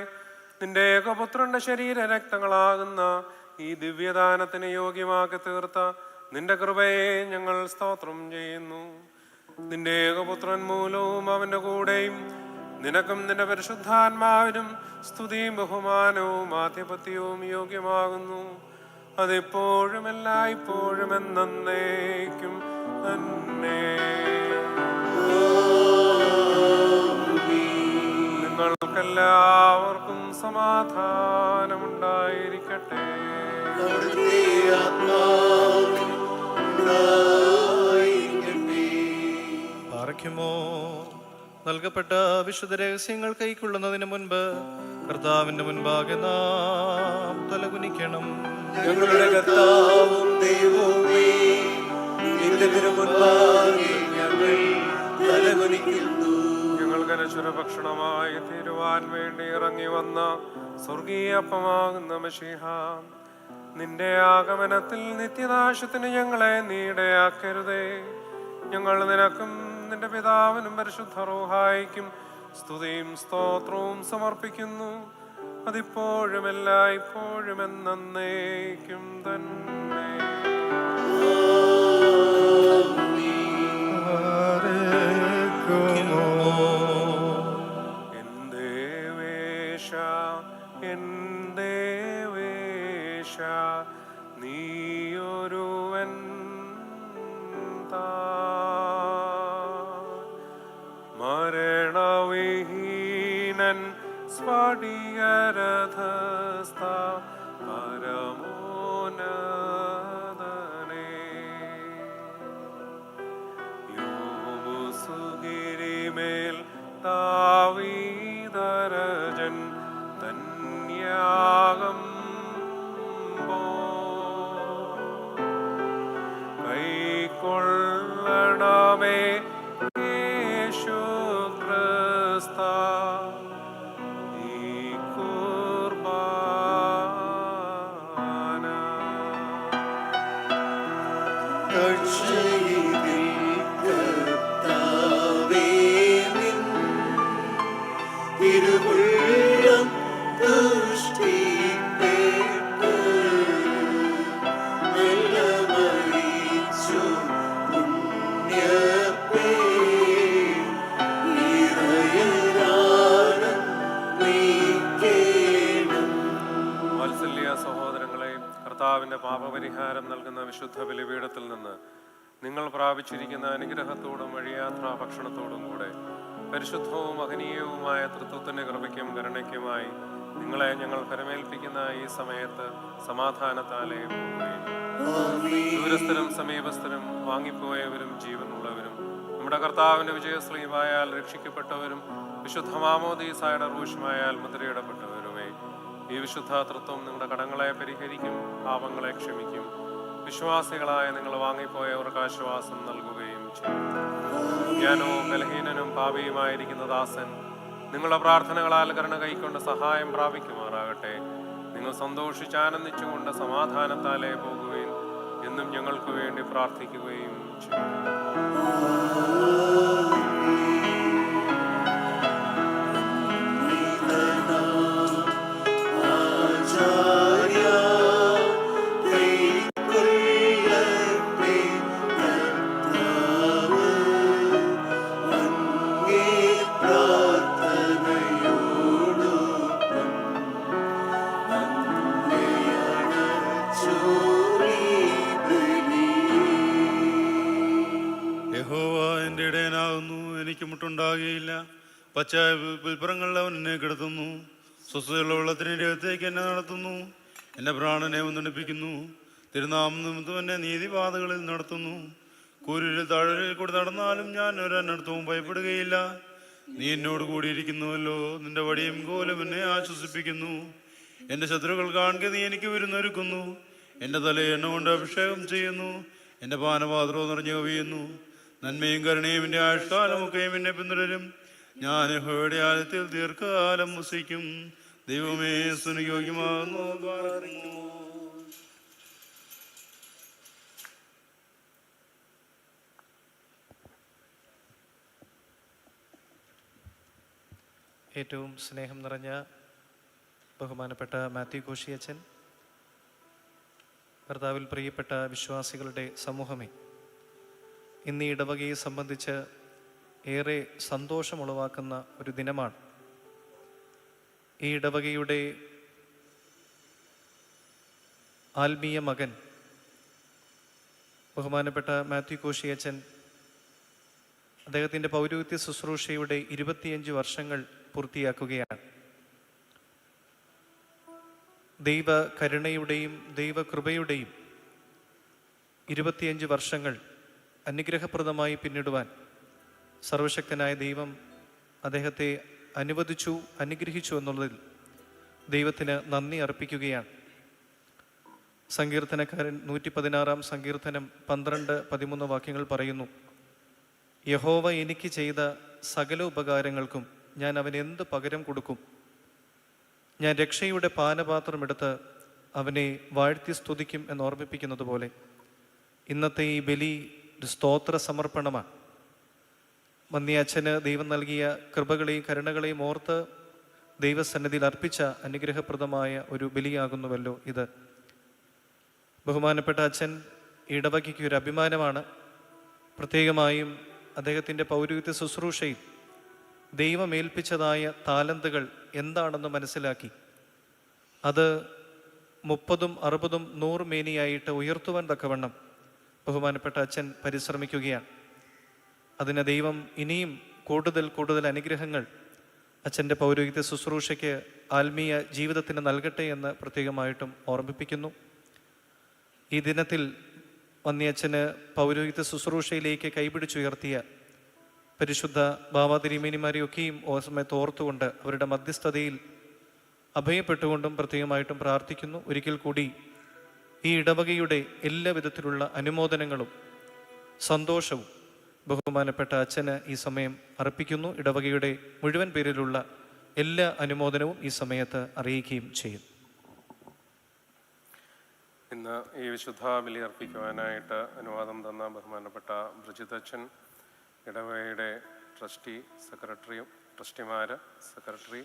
നിന്റെ ഏകപുത്രന്റെ ശരീര രക്തങ്ങളാകുന്ന ഈ ദിവ്യദാനത്തിന് യോഗ്യമാക്കി തീർത്ത നിന്റെ കൃപയെ ഞങ്ങൾ സ്തോത്രം ചെയ്യുന്നു. നിന്റെ ഏകപുത്രൻ മൂലവും അവന്റെ കൂടെയും നിനക്കും നിന്റെ പരിശുദ്ധാത്മാവിനും സ്തുതിയും ബഹുമാനവും ആധിപത്യവും യോഗ്യമാകുന്നു. അതെപ്പോഴും എല്ലായ്പ്പോഴും എന്നേക്കും തന്നെ. നിങ്ങൾക്കെല്ലാവർക്കും സമാധാനമുണ്ടായിരിക്കട്ടെ. പാറയ്ക്കുമോ നൽകപ്പെട്ട വിശുദ്ധ രഹസ്യങ്ങൾ കൈക്കൊള്ളുന്നതിന് മുൻപ് കർത്താവിന്റെ മുൻപാകെ നാം തലകുനിക്കണം. ഞങ്ങളുടെ കർത്താവും ദൈവവുമേ, നിന്റെ തിരുമുൻപാകെ ഞങ്ങൾ തലകുനിക്കുന്നു. ഞങ്ങൾക്ക് അനശ്വര ഭക്ഷണമായി തീരുവാൻ വേണ്ടി ഇറങ്ങി വന്ന സ്വർഗീയപ്പമാകുന്ന മശീഹ, നിന്റെ ആഗമനത്തിൽ നിത്യനാശത്തിന് ഞങ്ങളെ നീടയാക്കരുതേ. ഞങ്ങൾ നിനക്കും നിന്റെ പിതാവിനും പരിശുദ്ധ റൂഹായിക്കും സ്തുതിയും സ്തോത്രവും സമർപ്പിക്കുന്നു. അതിപ്പോഴും എല്ലായ്പ്പോഴും എന്നേക്കും തന്നെ. േശ നീയൊരുവൻ മരണവിഹീനൻ സ്ഫടികരഥസ്ഥ പരമോന്നതനേ യോബു സുഗിരിമേൽ ദാവീദരജൻ തന്യാഗം കൈക്കൊള്ളണമേ യേശു ക്രിസ്ത ഈ കുർബാന. രക്ഷയിതിൽ കർത്താവേ, നിൻ തിരുവുള്ളം തുഷ്ടിപ്പെട്ട് മെല്ലമറിയിച്ചു പുണ്യപ്പേ നിറയരാനം നീക്കേണം. വാത്സല്യ സഹോദരങ്ങളെ, കർത്താവിന്റെ പാപപരിഹാരം നൽകുന്ന വിശുദ്ധ ബലിപീഠത്തിൽ നിന്ന് നിങ്ങൾ പ്രാപിച്ചിരിക്കുന്ന അനുഗ്രഹത്തോടും വഴിയാത്രാ ഭക്ഷണത്തോടും കൂടെ പരിശുദ്ധവും മഹനീയവുമായ തൃത്വത്തിന്റെ കൃപയ്ക്കും കരുണയ്ക്കുമായി നിങ്ങളെ ഞങ്ങൾ ഫലമേൽപ്പിക്കുന്ന ഈ സമയത്ത് സമാധാനത്താലേ പോവുകയും ദൂരസ്ഥരും സമീപസ്ഥരും വാങ്ങിപ്പോയവരും ജീവനുള്ളവരും നമ്മുടെ കർത്താവിന്റെ വിജയശ്രീമായാൽ രക്ഷിക്കപ്പെട്ടവരും വിശുദ്ധ മാമോദീസായുടെ റൂഷമായാൽ മുദ്രയിടപ്പെട്ടവരുമേ, ഈ വിശുദ്ധ തൃത്വം നിങ്ങളുടെ കടങ്ങളെ പരിഹരിക്കും, പാപങ്ങളെ ക്ഷമിക്കും. വിശ്വാസികളായ നിങ്ങൾ വാങ്ങിപ്പോയവർക്ക് ആശ്വാസം നൽകുകയും ചെയ്യും. ഞാനോ ബലഹീനനും പാപിയുമായിരിക്കുന്ന ദാസൻ നിങ്ങളുടെ പ്രാർത്ഥനകളാൽ കരുണ കൈക്കൊണ്ട് സഹായം പ്രാപിക്കുമാറാകട്ടെ. നിങ്ങൾ സന്തോഷിച്ച് ആനന്ദിച്ചുകൊണ്ട് സമാധാനത്താലേ പോകുകയും എന്നും ഞങ്ങൾക്ക് വേണ്ടി പ്രാർത്ഥിക്കുകയും ചെയ്യും. മുട്ടുണ്ടാകുകയില്ല. പച്ച പുൽപ്പുറങ്ങളിൽ അവൻ എന്നെ കിടത്തുന്നു. സ്വസ്ഥതയുള്ള വെള്ളത്തിന് രഹത്തേക്ക് എന്നെ നടത്തുന്നു. എൻ്റെ പ്രാണനെ ഒന്നിപ്പിക്കുന്നു. തിരുനാമം നിമിത്തം എന്നെ നീതിപാതകളിൽ നടത്തുന്നു. കൂരിൽ താഴലിൽ കൂടി നടന്നാലും ഞാൻ ഒരനർത്ഥവും ഭയപ്പെടുകയില്ല. നീ എന്നോട് കൂടിയിരിക്കുന്നുവല്ലോ. നിന്റെ വടിയും കോലും എന്നെ ആശ്വസിപ്പിക്കുന്നു. എൻ്റെ ശത്രുക്കൾ കാണുക നീ എനിക്ക് വിരുന്നൊരുക്കുന്നു. എൻ്റെ തലയെ എണ്ണ കൊണ്ട് അഭിഷേകം ചെയ്യുന്നു. എൻ്റെ പാനപാത്രവും നിറഞ്ഞു കവിയുന്നു. നന്മയും കരുണയും എൻ്റെ ആയുഷ്കാലമൊക്കെയും എന്നെ പിന്തുടരും. ഞാൻ യഹോവയുടെ ആലയത്തിൽ ദീർഘകാലം വസിക്കും. ദൈവമേ, സുനിയോഗ്യമാകുന്നു. ഏറ്റവും സ്നേഹം നിറഞ്ഞ ബഹുമാനപ്പെട്ട മാത്യു കോശിയച്ചൻ, കർത്താവിൽ പ്രിയപ്പെട്ട വിശ്വാസികളുടെ സമൂഹമേ, ഇന്ന് ഈ ഇടവകയെ സംബന്ധിച്ച് ഏറെ സന്തോഷമുളവാക്കുന്ന ഒരു ദിനമാണ്. ഈ ഇടവകയുടെ ആത്മീയ മകൻ ബഹുമാനപ്പെട്ട മാത്യു കോശിയച്ചൻ അദ്ദേഹത്തിൻ്റെ പൗരോഹിത്യ ശുശ്രൂഷയുടെ 25 വർഷങ്ങൾ പൂർത്തിയാക്കുകയാണ്. ദൈവ കരുണയുടെയും ദൈവകൃപയുടെയും 25 വർഷങ്ങൾ അനുഗ്രഹപ്രദമായി പിന്നിടുവാൻ സർവശക്തനായ ദൈവം അദ്ദേഹത്തെ അനുവദിച്ചു, അനുഗ്രഹിച്ചു എന്നുള്ളതിൽ ദൈവത്തിന് നന്ദി അർപ്പിക്കുകയാണ്. സങ്കീർത്തനക്കാരൻ 116 സങ്കീർത്തനം 12-13 വാക്യങ്ങൾ പറയുന്നു: യഹോവ എനിക്ക് ചെയ്ത സകല ഉപകാരങ്ങൾക്കും ഞാൻ അവന് എന്ത് പകരം കൊടുക്കും? ഞാൻ രക്ഷയുടെ പാനപാത്രമെടുത്ത് അവനെ വാഴ്ത്തി സ്തുതിക്കും എന്ന് ഓർമ്മിപ്പിക്കുന്നത് പോലെ ഇന്നത്തെ ഈ ബലി ഒരു സ്തോത്ര സമർപ്പണമാണ്. വന്യച്ഛന് ദൈവം നൽകിയ കൃപകളെയും കരുണകളെയും ഓർത്ത് ദൈവസന്നിധിയിൽ അർപ്പിച്ച അനുഗ്രഹപ്രദമായ ഒരു ബലിയാകുന്നുവല്ലോ ഇത്. ബഹുമാനപ്പെട്ട അച്ഛൻ ഇടവകയ്ക്ക് ഒരു അഭിമാനമാണ്. പ്രത്യേകമായും അദ്ദേഹത്തിൻ്റെ പൗരോഹിത്യ ശുശ്രൂഷയിൽ ദൈവമേൽപ്പിച്ചതായ താലന്തുകൾ എന്താണെന്ന് മനസ്സിലാക്കി അത് 30, 60, 100 മേനിയായിട്ട് ഉയർത്തുവാൻ തക്കവണ്ണം ബഹുമാനപ്പെട്ട അച്ഛൻ പരിശ്രമിക്കുകയാണ്. അതിന് ദൈവം ഇനിയും കൂടുതൽ അനുഗ്രഹങ്ങൾ അച്ഛൻ്റെ പൗരോഹിത്യ ശുശ്രൂഷയ്ക്ക്, ആത്മീയ ജീവിതത്തിന് നൽകട്ടെ എന്ന് പ്രത്യേകമായിട്ടും ഓർമ്മിപ്പിക്കുന്നു. ഈ ദിനത്തിൽ വന്യച്ഛന് പൗരോഹിത്യ ശുശ്രൂഷയിലേക്ക് കൈപിടിച്ചുയർത്തിയ പരിശുദ്ധ ബാവാതിരിമേനിമാരെയൊക്കെയും സമയത്ത് ഓർത്തുകൊണ്ട് അവരുടെ മധ്യസ്ഥതയിൽ അഭയപ്പെട്ടുകൊണ്ടും പ്രത്യേകമായിട്ടും പ്രാർത്ഥിക്കുന്നു. ഒരിക്കൽ കൂടി ഈ ഇടവകയുടെ എല്ലാ വിധത്തിലുള്ള അനുമോദനങ്ങളും സന്തോഷവും ബഹുമാനപ്പെട്ട അച്ഛന് ഈ സമയം അർപ്പിക്കുന്നു. ഇടവകയുടെ മുഴുവൻ പേരിലുള്ള എല്ലാ അനുമോദനവും ഈ സമയത്ത് അറിയിക്കുകയും ചെയ്യും. ഇന്ന് ഈ വിശുദ്ധ ബലി അർപ്പിക്കുവാനായിട്ട് അനുവാദം തന്ന ബഹുമാനപ്പെട്ട ബ്രിജിതച്ഛൻ, ഇടവകയുടെ ട്രസ്റ്റിമാർ, സെക്രട്ടറി,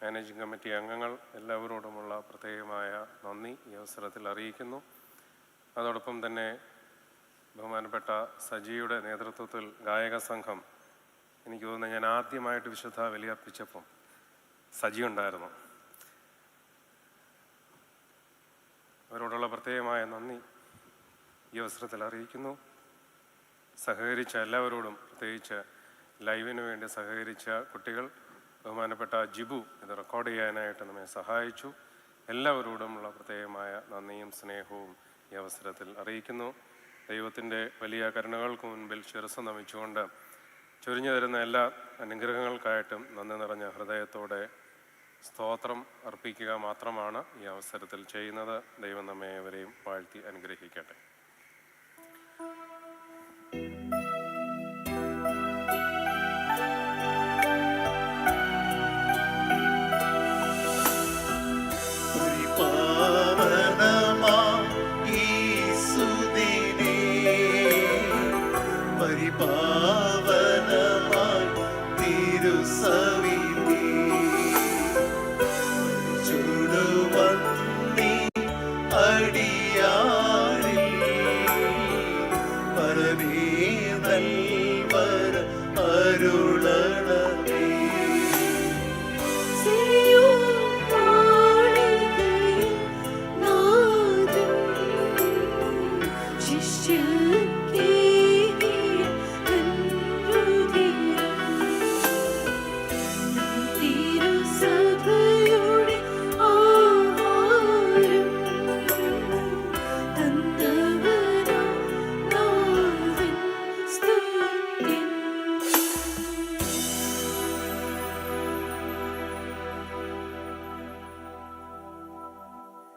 മാനേജിംഗ് കമ്മിറ്റി അംഗങ്ങൾ എല്ലാവരോടുമുള്ള പ്രത്യേകമായ നന്ദി ഈ അവസരത്തിൽ അറിയിക്കുന്നു. അതോടൊപ്പം തന്നെ ബഹുമാനപ്പെട്ട സജിയുടെ നേതൃത്വത്തിൽ ഗായക സംഘം, എനിക്ക് തോന്നുന്നു ഞാൻ ആദ്യമായിട്ട് വിശുദ്ധ ബലി അർപ്പിച്ചപ്പം സജി ഉണ്ടായിരുന്നു. അവരോടുള്ള പ്രത്യേകമായ നന്ദി ഈ അവസരത്തിൽ അറിയിക്കുന്നു. സഹകരിച്ച എല്ലാവരോടും, പ്രത്യേകിച്ച് ലൈവിന് വേണ്ടി സഹകരിച്ച കുട്ടികൾ, ബഹുമാനപ്പെട്ട ജിബു ഇത് റെക്കോർഡ് ചെയ്യാനായിട്ട് നമ്മെ സഹായിച്ചു. എല്ലാവരോടുമുള്ള പ്രത്യേകമായ നന്ദിയും സ്നേഹവും ഈ അവസരത്തിൽ അറിയിക്കുന്നു. ദൈവത്തിൻ്റെ വലിയ കരുണകൾക്ക് മുൻപിൽ ശിരസ്സ് നമിച്ചുകൊണ്ട് ചൊരിഞ്ഞു തരുന്ന എല്ലാ അനുഗ്രഹങ്ങൾക്കായിട്ടും നന്ദി നിറഞ്ഞ ഹൃദയത്തോടെ സ്തോത്രം അർപ്പിക്കുക മാത്രമാണ് ഈ അവസരത്തിൽ ചെയ്യുന്നത്. ദൈവം നമ്മെ ഏവരെയും വാഴ്ത്തി അനുഗ്രഹിക്കട്ടെ.